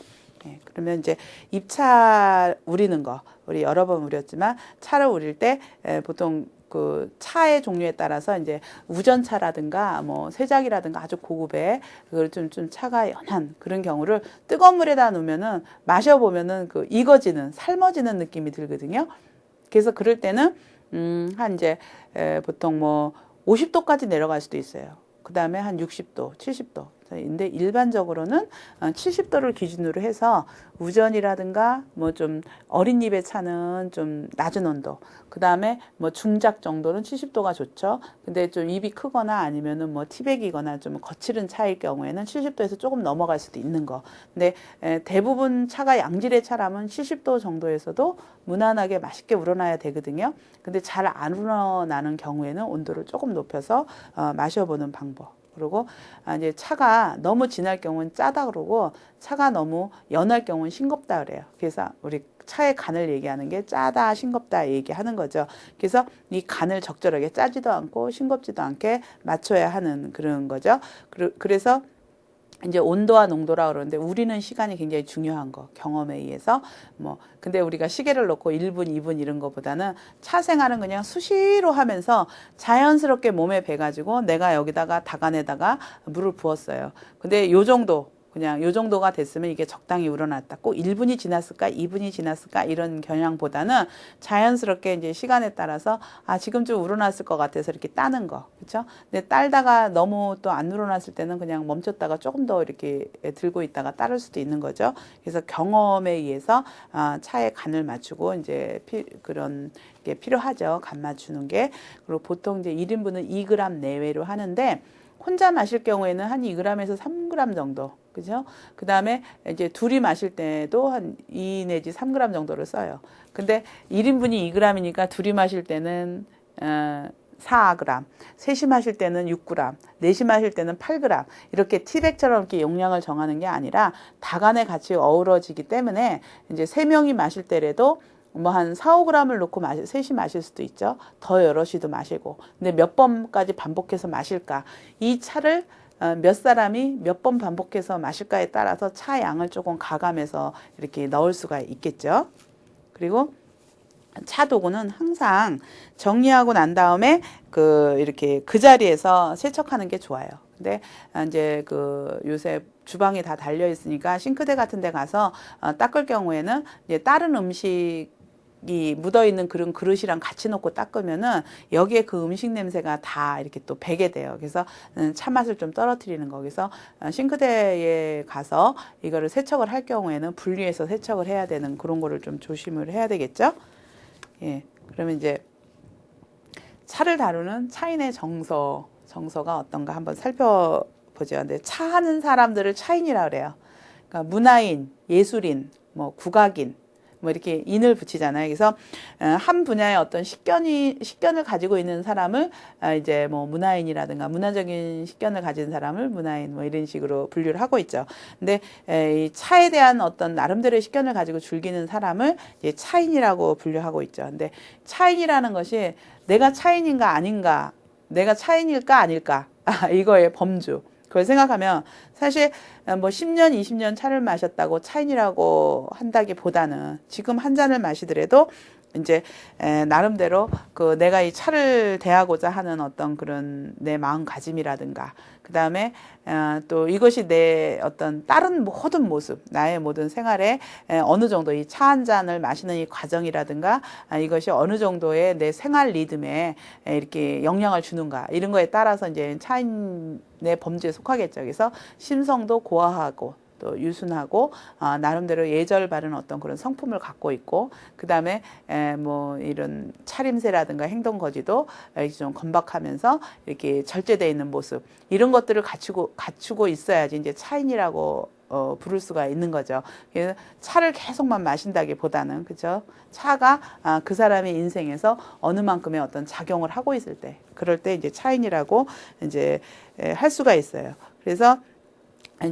그러면 이제 잎차 우리는 거, 우리 여러 번 우렸지만 차를 우릴 때 보통 그 차의 종류에 따라서 이제 우전차라든가 뭐 쇠작이라든가 아주 고급의 그걸 좀 차가 연한 그런 경우를 뜨거운 물에다 놓으면은 마셔보면은 그 익어지는, 삶아지는 느낌이 들거든요. 그래서 그럴 때는 한 이제 보통 뭐 50도까지 내려갈 수도 있어요. 그 다음에 한 60도, 70도. 근데 일반적으로는 70도를 기준으로 해서 우전이라든가 뭐 좀 어린 잎의 차는 좀 낮은 온도, 그 다음에 뭐 중작 정도는 70도가 좋죠. 근데 좀 잎이 크거나 아니면은 뭐 티백이거나 좀 거칠은 차일 경우에는 70도에서 조금 넘어갈 수도 있는 거. 근데 대부분 차가 양질의 차라면 70도 정도에서도 무난하게 맛있게 우러나야 되거든요. 근데 잘 안 우러나는 경우에는 온도를 조금 높여서 마셔보는 방법. 그리고 이제 차가 너무 진할 경우는 짜다 그러고, 차가 너무 연할 경우는 싱겁다 그래요. 그래서 우리 차의 간을 얘기하는 게 짜다, 싱겁다 얘기하는 거죠. 그래서 이 간을 적절하게 짜지도 않고 싱겁지도 않게 맞춰야 하는 그런 거죠. 그래서 이제 온도와 농도라 그러는데, 우리는 시간이 굉장히 중요한 거, 경험에 의해서. 뭐 근데 우리가 시계를 놓고 1분, 2분 이런 거보다는 차 생활은 그냥 수시로 하면서 자연스럽게 몸에 배가지고, 내가 여기다가 다간에다가 물을 부었어요. 근데 요 정도, 그냥 요 정도가 됐으면 이게 적당히 우러났다. 꼭 1분이 지났을까, 2분이 지났을까, 이런 겨냥보다는 자연스럽게 이제 시간에 따라서 지금 좀 우러났을 것 같아서 이렇게 따는 거. 그렇죠? 근데 딸다가 너무 또 안 우러났을 때는 그냥 멈췄다가 조금 더 이렇게 들고 있다가 따를 수도 있는 거죠. 그래서 경험에 의해서 차의 간을 맞추고 이제 그런 게 필요하죠. 간 맞추는 게. 그리고 보통 이제 1인분은 2g 내외로 하는데, 혼자 마실 경우에는 한 2g에서 3g 정도. 그죠? 그 다음에 이제 둘이 마실 때도 한 2 내지 3g 정도를 써요. 근데 1인분이 2g이니까 둘이 마실 때는 4g, 셋이 마실 때는 6g, 넷이 마실 때는 8g, 이렇게 티백처럼 이렇게 용량을 정하는 게 아니라 다간에 같이 어우러지기 때문에, 이제 3명이 마실 때라도 뭐 한 4, 5g을 놓고 셋이 마실 수도 있죠. 더 여럿이도 마시고. 근데 몇 번까지 반복해서 마실까? 이 차를 몇 사람이 몇 번 반복해서 마실까에 따라서 차 양을 조금 가감해서 이렇게 넣을 수가 있겠죠. 그리고 차 도구는 항상 정리하고 난 다음에 이렇게 그 자리에서 세척하는 게 좋아요. 근데 이제 그 요새 주방이 다 달려 있으니까 싱크대 같은 데 가서 닦을 경우에는 이제 다른 음식이 묻어 있는 그런 그릇이랑 같이 놓고 닦으면은 여기에 그 음식 냄새가 다 이렇게 또 배게 돼요. 그래서 차맛을 좀 떨어뜨리는 거. 그래서 싱크대에 가서 이거를 세척을 할 경우에는 분리해서 세척을 해야 되는 그런 거를 좀 조심을 해야 되겠죠. 예. 그러면 이제 차를 다루는 차인의 정서가 어떤가 한번 살펴보죠. 근데 차 하는 사람들을 차인이라 그래요. 그러니까 문화인, 예술인, 뭐 국악인, 뭐 이렇게 인을 붙이잖아요. 그래서 한 분야의 어떤 식견을 가지고 있는 사람을 이제 뭐 문화인이라든가 문화적인 식견을 가진 사람을 문화인 뭐 이런 식으로 분류를 하고 있죠. 근데 이 차에 대한 어떤 나름대로의 식견을 가지고 즐기는 사람을 이제 차인이라고 분류하고 있죠. 근데 차인이라는 것이 내가 차인인가 아닌가, 내가 차인일까 아닐까, 이거의 범주. 그걸 생각하면 사실 뭐 10년, 20년 차를 마셨다고 차인이라고 한다기보다는 지금 한 잔을 마시더라도 이제 나름대로 그 내가 이 차를 대하고자 하는 어떤 그런 내 마음가짐이라든가 그 다음에 또 이것이 내 어떤 다른 모든 모습, 나의 모든 생활에 어느 정도 이 차 한 잔을 마시는 이 과정이라든가 이것이 어느 정도의 내 생활 리듬에 이렇게 영향을 주는가 이런 거에 따라서 이제 차인의 범주에 속하겠죠. 그래서 심성도 고와하고 또 유순하고 나름대로 예절 바른 어떤 그런 성품을 갖고 있고 그 다음에 뭐 이런 차림새라든가 행동 거지도 이렇게 좀 건박하면서 이렇게 절제되어 있는 모습 이런 것들을 갖추고 있어야지 이제 차인이라고 부를 수가 있는 거죠. 그래서 차를 계속만 마신다기보다는 그죠? 차가 그 사람의 인생에서 어느 만큼의 어떤 작용을 하고 있을 때 그럴 때 이제 차인이라고 이제 할 수가 있어요. 그래서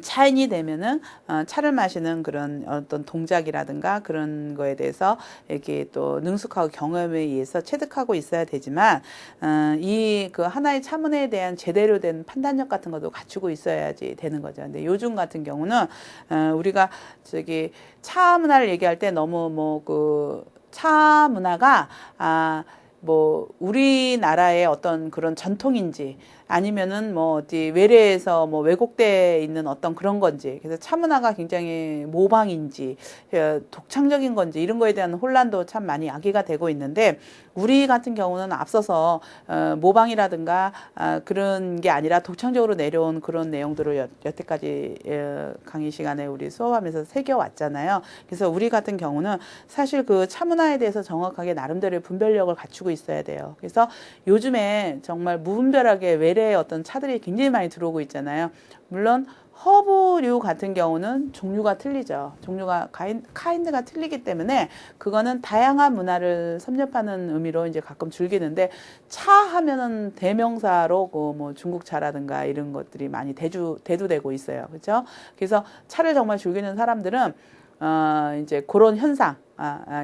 차인이 되면은 차를 마시는 그런 어떤 동작이라든가 그런 거에 대해서 이렇게 또 능숙하고 경험에 의해서 체득하고 있어야 되지만 이 그 하나의 차문에 대한 제대로 된 판단력 같은 것도 갖추고 있어야지 되는 거죠. 근데 요즘 같은 경우는 우리가 저기 차 문화를 얘기할 때 너무 뭐 그 차 문화가 뭐 우리나라의 어떤 그런 전통인지 아니면은 뭐 어디 외래에서 뭐 왜곡돼 있는 어떤 그런 건지 그래서 차 문화가 굉장히 모방인지 독창적인 건지 이런 거에 대한 혼란도 참 많이 야기가 되고 있는데 우리 같은 경우는 앞서서 모방이라든가 그런 게 아니라 독창적으로 내려온 그런 내용들을 여태까지 강의 시간에 우리 수업하면서 새겨왔잖아요. 그래서 우리 같은 경우는 사실 그 차 문화에 대해서 정확하게 나름대로의 분별력을 갖추고 있어야 돼요. 그래서 요즘에 정말 무분별하게 외래의 어떤 차들이 굉장히 많이 들어오고 있잖아요. 물론 허브류 같은 경우는 종류가 틀리죠. 종류가 카인드가 틀리기 때문에 그거는 다양한 문화를 섭렵하는 의미로 이제 가끔 즐기는데 차 하면은 대명사로 그 뭐 중국 차라든가 이런 것들이 많이 대두되고 있어요. 그렇죠? 그래서 차를 정말 즐기는 사람들은 이제 그런 현상,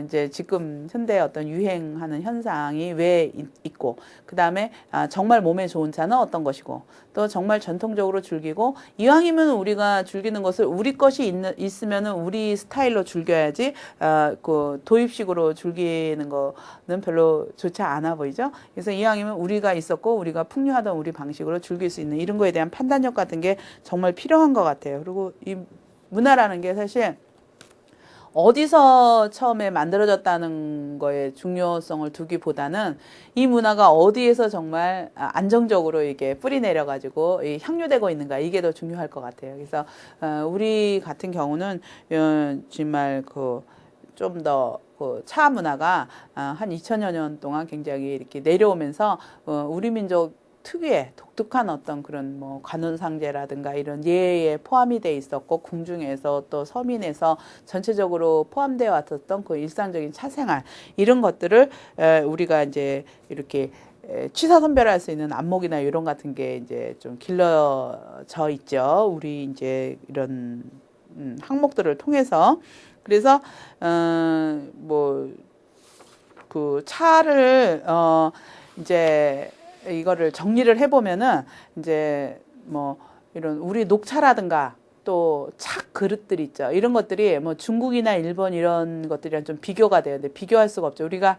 이제 지금 현대의 어떤 유행하는 현상이 왜 있고, 그 다음에 정말 몸에 좋은 차는 어떤 것이고, 또 정말 전통적으로 즐기고, 이왕이면 우리가 즐기는 것을 우리 것이 있으면은 우리 스타일로 즐겨야지, 그 도입식으로 즐기는 거는 별로 좋지 않아 보이죠? 그래서 이왕이면 우리가 있었고, 우리가 풍요하던 우리 방식으로 즐길 수 있는 이런 거에 대한 판단력 같은 게 정말 필요한 것 같아요. 그리고 이 문화라는 게 사실 어디서 처음에 만들어졌다는 거에 중요성을 두기보다는 이 문화가 어디에서 정말 안정적으로 이게 뿌리 내려가지고 향유되고 있는가 이게 더 중요할 것 같아요. 그래서 우리 같은 경우는 정말 그 좀 더 그 차 문화가 한 2000여 년 동안 굉장히 이렇게 내려오면서 우리 민족 특유의 독특한 어떤 그런 뭐 관혼상제라든가 이런 예에 포함이 돼 있었고 궁중에서 또 서민에서 전체적으로 포함되어 왔었던 그 일상적인 차생활 이런 것들을 우리가 이제 이렇게 취사 선별할 수 있는 안목이나 이런 같은 게 이제 좀 길러져 있죠. 우리 이제 이런 항목들을 통해서 그래서 뭐 그 차를 이제 이거를 정리를 해보면은 이제 뭐 이런 우리 녹차라든가 또 차 그릇들 있죠. 이런 것들이 뭐 중국이나 일본 이런 것들이랑 좀 비교가 돼요. 근데 비교할 수가 없죠. 우리가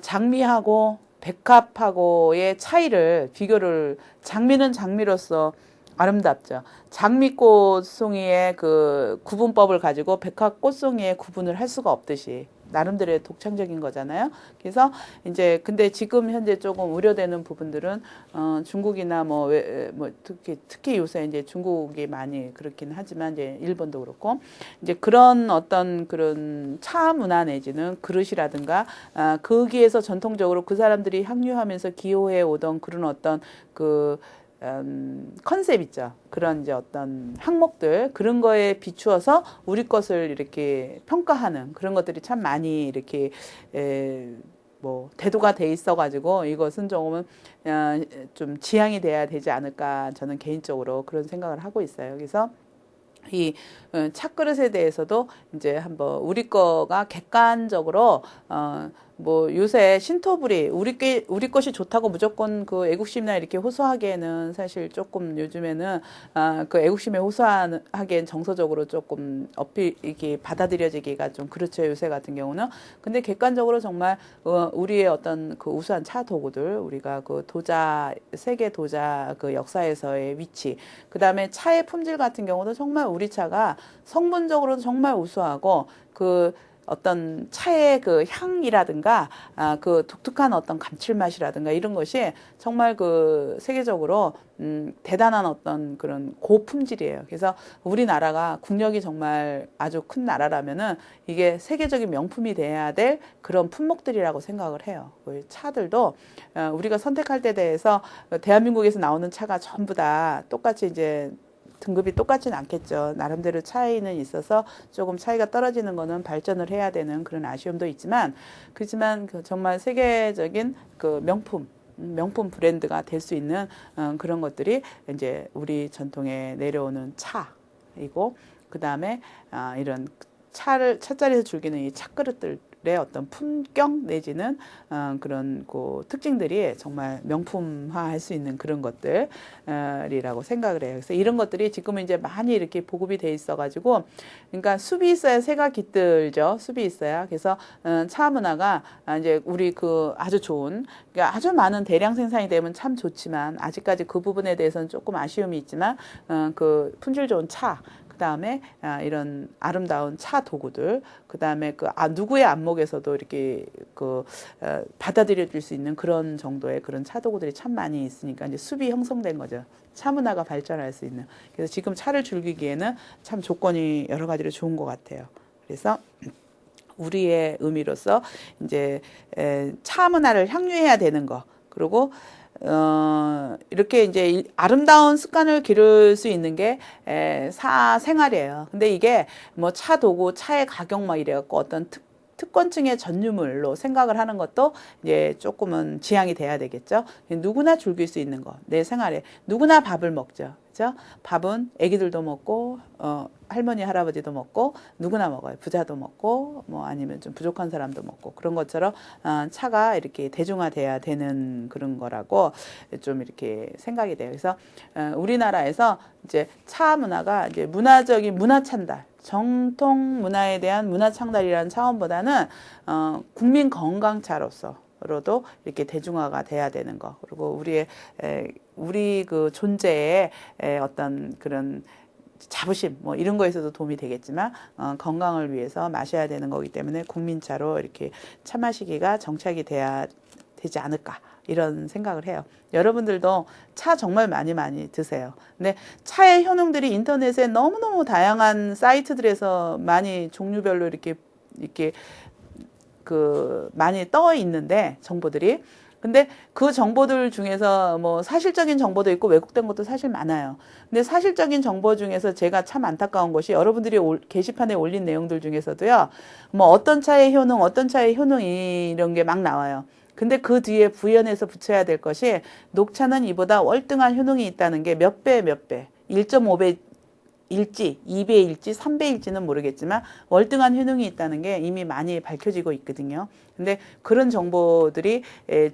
장미하고 백합하고의 차이를 비교를 장미는 장미로서 아름답죠. 장미꽃송이의 그 구분법을 가지고 백합꽃송이의 구분을 할 수가 없듯이 나름대로의 독창적인 거잖아요. 그래서 이제 근데 지금 현재 조금 우려되는 부분들은 중국이나 뭐 특히 요새 이제 중국이 많이 그렇긴 하지만 이제 일본도 그렇고 이제 그런 어떤 그런 차 문화 내지는 그릇이라든가 거기에서 전통적으로 그 사람들이 향유하면서 기호해 오던 그런 어떤 그 컨셉 있죠. 그런 이제 어떤 항목들 그런 거에 비추어서 우리 것을 이렇게 평가하는 그런 것들이 참 많이 이렇게 뭐 대두가 돼 있어가지고 이것은 조금은 좀 지양이 돼야 되지 않을까 저는 개인적으로 그런 생각을 하고 있어요. 그래서 이 찻그릇에 대해서도 이제 한번 우리 거가 객관적으로 뭐 요새 신토부리 우리 것이 좋다고 무조건 그 애국심이나 이렇게 호소하기에는 사실 조금 요즘에는 그 애국심에 호소하기엔 정서적으로 조금 이게 받아들여지기가 좀 그렇죠. 요새 같은 경우는. 근데 객관적으로 정말 우리의 어떤 그 우수한 차 도구들 우리가 그 세계 도자 그 역사에서의 위치 그다음에 차의 품질 같은 경우도 정말 우리 차가 성분적으로도 정말 우수하고 그 어떤 차의 그 향이라든가 그 독특한 어떤 감칠맛이라든가 이런 것이 정말 그 세계적으로 대단한 어떤 그런 고품질이에요. 그래서 우리나라가 국력이 정말 아주 큰 나라라면은 이게 세계적인 명품이 돼야 될 그런 품목들이라고 생각을 해요. 그 차들도 우리가 선택할 때 대해서 대한민국에서 나오는 차가 전부 다 똑같이 이제 등급이 똑같진 않겠죠. 나름대로 차이는 있어서 조금 차이가 떨어지는 거는 발전을 해야 되는 그런 아쉬움도 있지만, 그렇지만 정말 세계적인 그 명품 브랜드가 될 수 있는 그런 것들이 이제 우리 전통에 내려오는 차이고, 그 다음에 이런 찻자리에서 즐기는 이 찻그릇들 어떤 품격 내지는 그런 그 특징들이 정말 명품화할 수 있는 그런 것들이라고 생각을 해요. 그래서 이런 것들이 지금은 이제 많이 이렇게 보급이 돼 있어가지고, 그러니까 숲이 있어야 새가 깃들죠. 숲이 있어야. 그래서 차 문화가 이제 우리 그 아주 좋은, 그러니까 아주 많은 대량 생산이 되면 참 좋지만 아직까지 그 부분에 대해서는 조금 아쉬움이 있지만 그 품질 좋은 차. 그 다음에 이런 아름다운 차 도구들, 그 다음에 그 누구의 안목에서도 이렇게 그 받아들여질 수 있는 그런 정도의 그런 차 도구들이 참 많이 있으니까 이제 숲이 형성된 거죠. 차 문화가 발전할 수 있는. 그래서 지금 차를 즐기기에는 참 조건이 여러 가지로 좋은 것 같아요. 그래서 우리의 의미로서 이제 차 문화를 향유해야 되는 거, 그리고 이렇게 이제 아름다운 습관을 기를 수 있는 게 사생활이에요. 근데 이게 뭐 차 도구, 차의 가격 막 이래갖고 어떤 특권층의 전유물로 생각을 하는 것도 이제 조금은 지양이 돼야 되겠죠. 누구나 즐길 수 있는 거, 내 생활에 누구나 밥을 먹죠. 그죠? 밥은 애기들도 먹고 할머니 할아버지도 먹고 누구나 먹어요. 부자도 먹고 뭐 아니면 좀 부족한 사람도 먹고 그런 것처럼 차가 이렇게 대중화돼야 되는 그런 거라고 좀 이렇게 생각이 돼요. 그래서 우리나라에서 이제 차 문화가 이제 문화적인 문화 찬달, 정통 문화에 대한 문화 창달이라는 차원보다는 국민 건강차로도 이렇게 대중화가 돼야 되는 거. 그리고 우리 그 존재의 어떤 그런 자부심 뭐 이런 거에서도 도움이 되겠지만 건강을 위해서 마셔야 되는 거기 때문에 국민차로 이렇게 차 마시기가 정착이 돼야 되지 않을까 이런 생각을 해요. 여러분들도 차 정말 많이 드세요. 근데 차의 효능들이 인터넷에 너무너무 다양한 사이트들에서 많이 종류별로 이렇게 그 많이 떠 있는데 정보들이, 근데 그 정보들 중에서 뭐 사실적인 정보도 있고 왜곡된 것도 사실 많아요. 근데 사실적인 정보 중에서 제가 참 안타까운 것이 여러분들이 게시판에 올린 내용들 중에서도요, 뭐 어떤 차의 효능 이런 게 막 나와요. 근데 그 뒤에 부연해서 붙여야 될 것이 녹차는 이보다 월등한 효능이 있다는 게 몇 배, 1.5배 일지, 2배일지, 3배일지는 모르겠지만 월등한 효능이 있다는 게 이미 많이 밝혀지고 있거든요. 근데 그런 정보들이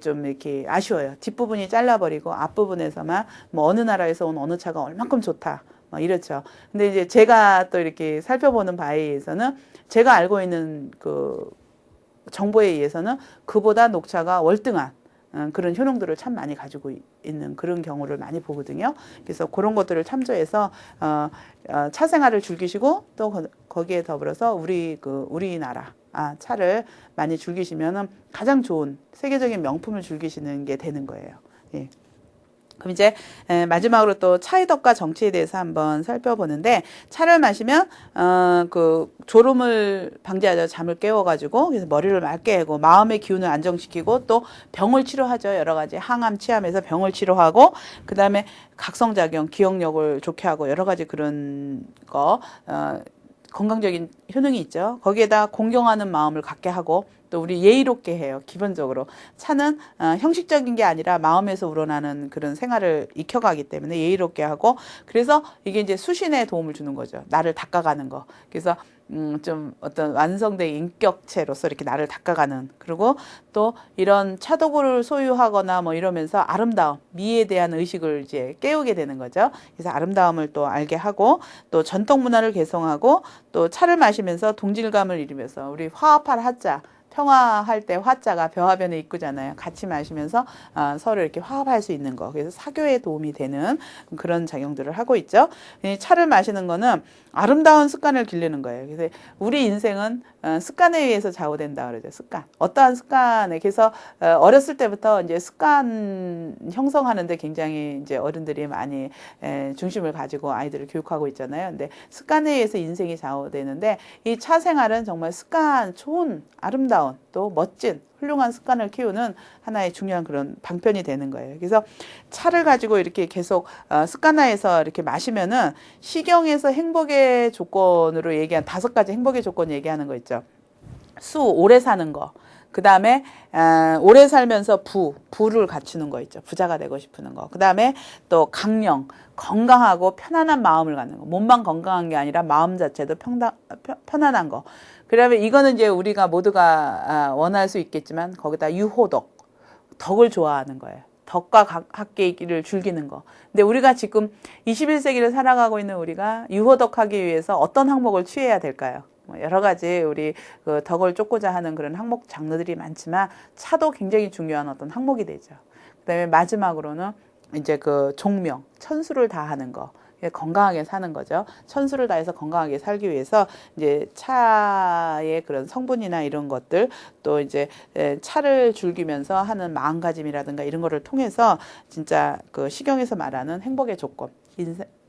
좀 이렇게 아쉬워요. 뒷부분이 잘라버리고 앞부분에서만 뭐 어느 나라에서 온 어느 차가 얼만큼 좋다. 이렇죠. 근데 이제 제가 또 이렇게 살펴보는 바에 의해서는 제가 알고 있는 그 정보에 의해서는 그보다 녹차가 월등한 그런 효능들을 참 많이 가지고 있는 그런 경우를 많이 보거든요. 그래서 그런 것들을 참조해서 차 생활을 즐기시고 또 거기에 더불어서 우리나라 차를 많이 즐기시면은 가장 좋은 세계적인 명품을 즐기시는 게 되는 거예요. 예. 그럼 이제 마지막으로 또 차의 덕과 정치에 대해서 한번 살펴보는데, 차를 마시면 그 졸음을 방지하죠. 잠을 깨워가지고. 그래서 머리를 맑게 하고 마음의 기운을 안정시키고 또 병을 치료하죠. 여러 가지 항암, 치암에서 병을 치료하고, 그 다음에 각성작용, 기억력을 좋게 하고 여러 가지 그런 거 건강적인 효능이 있죠. 거기에다 공경하는 마음을 갖게 하고 또 우리 예의롭게 해요. 기본적으로 차는 형식적인 게 아니라 마음에서 우러나는 그런 생활을 익혀가기 때문에 예의롭게 하고, 그래서 이게 이제 수신에 도움을 주는 거죠. 나를 닦아가는 거. 그래서 좀 어떤 완성된 인격체로서 이렇게 나를 닦아가는, 그리고 또 이런 차도구를 소유하거나 뭐 이러면서 아름다움, 미에 대한 의식을 이제 깨우게 되는 거죠. 그래서 아름다움을 또 알게 하고 또 전통 문화를 개성하고 또 차를 마시면서 동질감을 이루면서 우리 화합할 화자, 평화할 때 화자가 벼화변에 이끄잖아요. 같이 마시면서 서로 이렇게 화합할 수 있는 거. 그래서 사교에 도움이 되는 그런 작용들을 하고 있죠. 이 차를 마시는 거는 아름다운 습관을 기르는 거예요. 그래서 우리 인생은 습관에 의해서 좌우된다 그러죠. 습관. 어떠한 습관에. 그래서 어렸을 때부터 이제 습관 형성하는데 굉장히 이제 어른들이 많이 중심을 가지고 아이들을 교육하고 있잖아요. 근데 습관에 의해서 인생이 좌우되는데 이 차 생활은 정말 습관, 좋은, 아름다운, 또 멋진, 훌륭한 습관을 키우는 하나의 중요한 그런 방편이 되는 거예요. 그래서 차를 가지고 이렇게 계속 습관화해서 이렇게 마시면은 시경에서 행복의 조건으로 얘기한 5가지 행복의 조건 얘기하는 거 있죠. 오래 사는 거. 그 다음에 오래 살면서 부를 갖추는 거 있죠. 부자가 되고 싶은 거. 그 다음에 또 강령, 건강하고 편안한 마음을 갖는 거. 몸만 건강한 게 아니라 마음 자체도 편안한 거. 그러면 이거는 이제 우리가 모두가 원할 수 있겠지만 거기다 유호덕, 덕을 좋아하는 거예요. 덕과 학계를 즐기는 거. 근데 우리가 지금 21세기를 살아가고 있는 우리가 유호덕하기 위해서 어떤 항목을 취해야 될까요? 여러 가지 우리 그 덕을 쫓고자 하는 그런 항목 장르들이 많지만 차도 굉장히 중요한 어떤 항목이 되죠. 그다음에 마지막으로는 이제 그 종명, 천수를 다하는 거. 건강하게 사는 거죠. 천수를 다해서 건강하게 살기 위해서 이제 차의 그런 성분이나 이런 것들, 또 이제 차를 즐기면서 하는 마음가짐이라든가 이런 거를 통해서 진짜 그 시경에서 말하는 행복의 조건,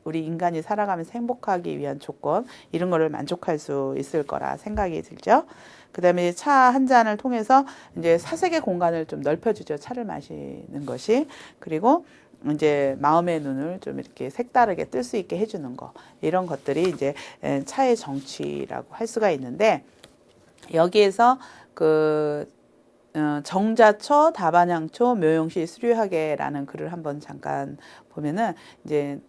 우리 인간이 살아가면서 행복하기 위한 조건, 이런 거를 만족할 수 있을 거라 생각이 들죠. 그 다음에 차 한 잔을 통해서 이제 사색의 공간을 좀 넓혀주죠. 차를 마시는 것이. 그리고 이제 마음의 눈을 좀 이렇게 색다르게 뜰 수 있게 해주는 거. 이런 것들이 이제 차의 정취라고 할 수가 있는데, 여기에서 정자초, 다반향초, 묘용시 수류하게라는 글을 한번 잠깐 보면은 이제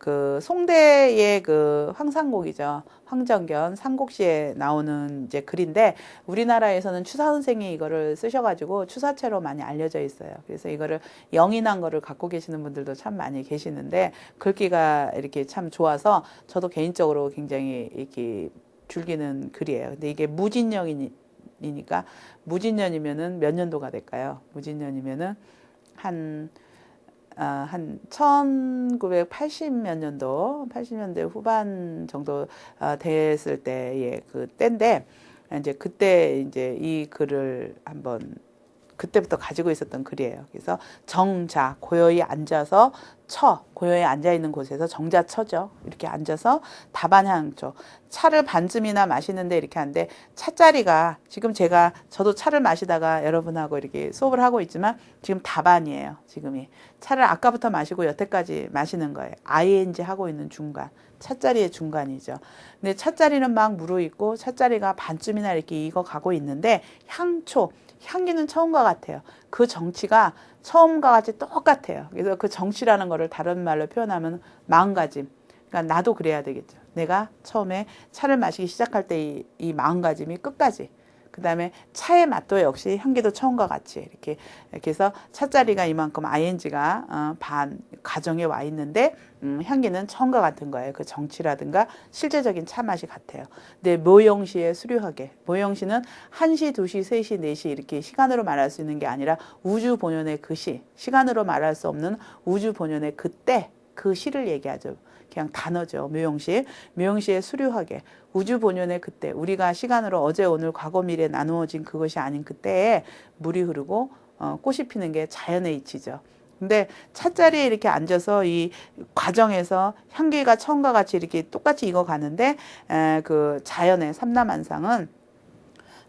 그 송대의 그 황상곡이죠. 황정견 삼국시에 나오는 이제 글인데, 우리나라에서는 추사 선생이 이거를 쓰셔가지고 추사체로 많이 알려져 있어요. 그래서 이거를 영인한 거를 갖고 계시는 분들도 참 많이 계시는데, 글귀가 이렇게 참 좋아서 저도 개인적으로 굉장히 이렇게 즐기는 글이에요. 근데 이게 무진년이니까, 무진년이면은 몇 년도가 될까요? 무진년이면은 한 1980 몇 년도, 80년대 후반 정도 됐을 때의 그 때인데, 이제 그때 이제 이 글을 한번 그때부터 가지고 있었던 글이에요. 그래서 정자, 고요히 앉아서 고요히 앉아있는 곳에서 정자처죠. 이렇게 앉아서 다반향초. 차를 반쯤이나 마시는데 이렇게 하는데, 차자리가 지금 저도 차를 마시다가 여러분하고 이렇게 수업을 하고 있지만 지금 다반이에요. 지금이. 차를 아까부터 마시고 여태까지 마시는 거예요. ING 하고 있는 중간. 차자리의 중간이죠. 근데 차자리는 막 무르익고 차자리가 반쯤이나 이렇게 익어가고 있는데, 향기는 처음과 같아요. 그 정치가 처음과 같이 똑같아요. 그래서 그 정치라는 거를 다른 말로 표현하면 마음가짐. 그러니까 나도 그래야 되겠죠. 내가 처음에 차를 마시기 시작할 때 이 마음가짐이 끝까지. 그 다음에 차의 맛도 역시 향기도 처음과 같이 이렇게 해서 차자리가 이만큼 ing가 반 가정에 와 있는데 향기는 처음과 같은 거예요. 그 정치라든가 실제적인 차 맛이 같아요. 근데 모형시에 수려하게, 모형시는 1시, 2시, 3시, 4시 이렇게 시간으로 말할 수 있는 게 아니라 우주 본연의 그 시, 시간으로 말할 수 없는 우주 본연의 그때, 그 시를 얘기하죠. 그냥 단어죠. 묘용시. 묘용시에 수려하게 우주 본연의 그때, 우리가 시간으로 어제 오늘 과거 미래 나누어진 그것이 아닌 그때에 물이 흐르고 꽃이 피는 게 자연의 이치죠. 근데 차자리에 이렇게 앉아서 이 과정에서 향기가 처음과 같이 이렇게 똑같이 익어가는데 그 자연의 삼라만상은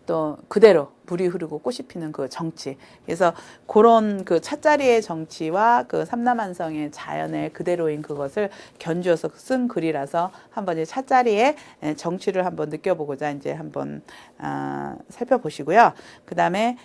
또 그대로 물이 흐르고 꽃이 피는 그 정치. 그래서 그런 그 차자리의 정치와 그 삼라만성의 자연의 그대로인 그것을 견주어서 쓴 글이라서 한번 이제 차자리의 정치를 한번 느껴보고자 이제 한번 살펴보시고요. 그 다음에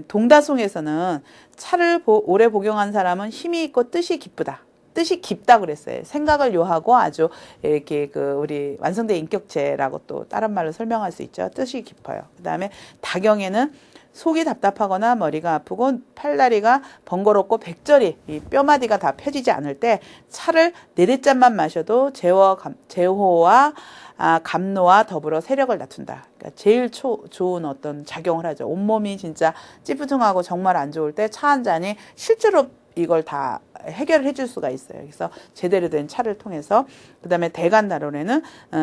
동다송에서는 차를 오래 복용한 사람은 힘이 있고 뜻이 기쁘다. 뜻이 깊다 그랬어요. 생각을 요하고 아주 이렇게 그 우리 완성된 인격체라고 또 다른 말로 설명할 수 있죠. 뜻이 깊어요. 그 다음에 다경에는 속이 답답하거나 머리가 아프고 팔다리가 번거롭고 백절이 이 뼈마디가 다 펴지지 않을 때 차를 4잔만 마셔도 제호와 감노와 더불어 세력을 낮춘다. 그러니까 제일 좋은 어떤 작용을 하죠. 온몸이 진짜 찌뿌둥하고 정말 안 좋을 때 차 한 잔이 실제로 이걸 다 해결을 해줄 수가 있어요. 그래서 제대로 된 차를 통해서. 그 다음에 대간다론에는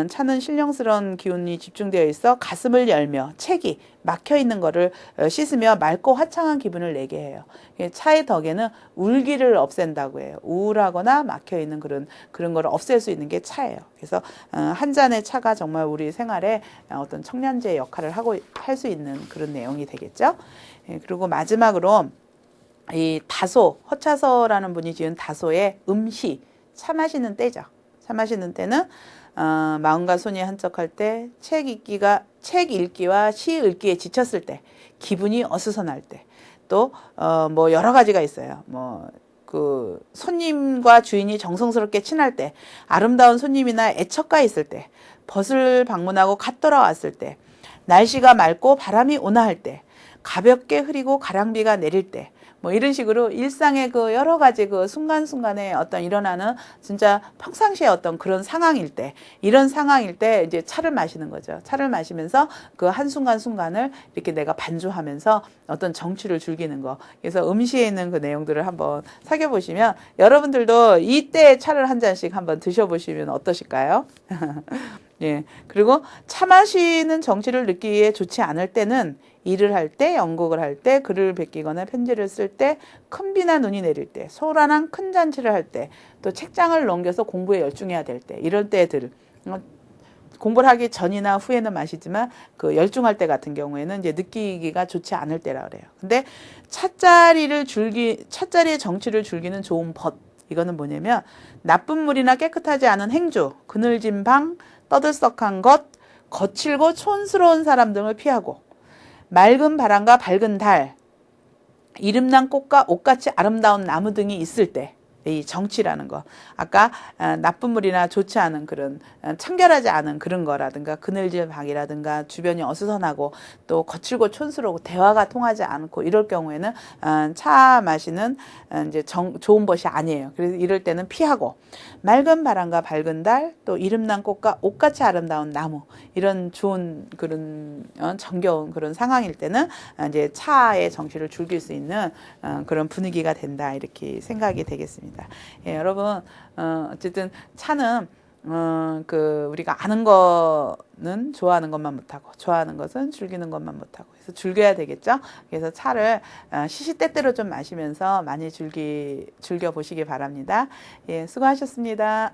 차는 신령스러운 기운이 집중되어 있어 가슴을 열며 책이 막혀있는 거를 씻으며 맑고 화창한 기분을 내게 해요. 차의 덕에는 울기를 없앤다고 해요. 우울하거나 막혀있는 그런 거를 없앨 수 있는 게 차예요. 그래서 한 잔의 차가 정말 우리 생활에 어떤 청량제 역할을 할 수 있는 그런 내용이 되겠죠. 그리고 마지막으로 이 다소, 허차서라는 분이 지은 다소의 음시, 차 마시는 때죠. 차 마시는 때는 마음과 손이 한적할 때, 책 읽기와 시 읽기에 지쳤을 때, 기분이 어수선할 때, 또 뭐 여러 가지가 있어요. 그 손님과 주인이 정성스럽게 친할 때, 아름다운 손님이나 애처가 있을 때, 벗을 방문하고 갓 돌아왔을 때, 날씨가 맑고 바람이 온화할 때, 가볍게 흐리고 가랑비가 내릴 때, 뭐 이런 식으로 일상의 그 여러 가지 그 순간순간에 어떤 일어나는 진짜 평상시에 어떤 그런 상황일 때, 이런 상황일 때 이제 차를 마시는 거죠. 차를 마시면서 그 한순간순간을 이렇게 내가 반주하면서 어떤 정취를 즐기는 거. 그래서 음시에 있는 그 내용들을 한번 살펴보시면 여러분들도 이때 차를 한 잔씩 한번 드셔보시면 어떠실까요? 예. 그리고 차 마시는 정취를 느끼기에 좋지 않을 때는 일을 할 때, 연극을 할 때, 글을 베끼거나 편지를 쓸 때, 큰 비나 눈이 내릴 때, 소란한 큰 잔치를 할 때, 또 책장을 넘겨서 공부에 열중해야 될 때, 이럴 때들 공부를 하기 전이나 후에는 마시지만 그 열중할 때 같은 경우에는 이제 느끼기가 좋지 않을 때라 그래요. 근데 차자리의 정취를 즐기는 좋은 벗, 이거는 뭐냐면 나쁜 물이나 깨끗하지 않은 행주, 그늘진 방, 떠들썩한 것, 거칠고 촌스러운 사람 등을 피하고 맑은 바람과 밝은 달, 이름난 꽃과 옷같이 아름다운 나무 등이 있을 때, 이 정치라는 거. 아까 나쁜 물이나 좋지 않은 그런 청결하지 않은 그런 거라든가 그늘진 방이라든가 주변이 어수선하고 또 거칠고 촌스러우고 대화가 통하지 않고 이럴 경우에는 차 마시는 이제 좋은 것이 아니에요. 그래서 이럴 때는 피하고 맑은 바람과 밝은 달, 또 이름난 꽃과 옷같이 아름다운 나무, 이런 좋은 그런 정겨운 그런 상황일 때는 이제 차의 정취를 즐길 수 있는 그런 분위기가 된다, 이렇게 생각이 되겠습니다. 예, 여러분, 어쨌든 차는 그 우리가 아는 거는 좋아하는 것만 못하고 좋아하는 것은 즐기는 것만 못하고, 그래서 즐겨야 되겠죠. 그래서 차를 시시때때로 좀 마시면서 많이 즐겨 보시기 바랍니다. 예, 수고하셨습니다.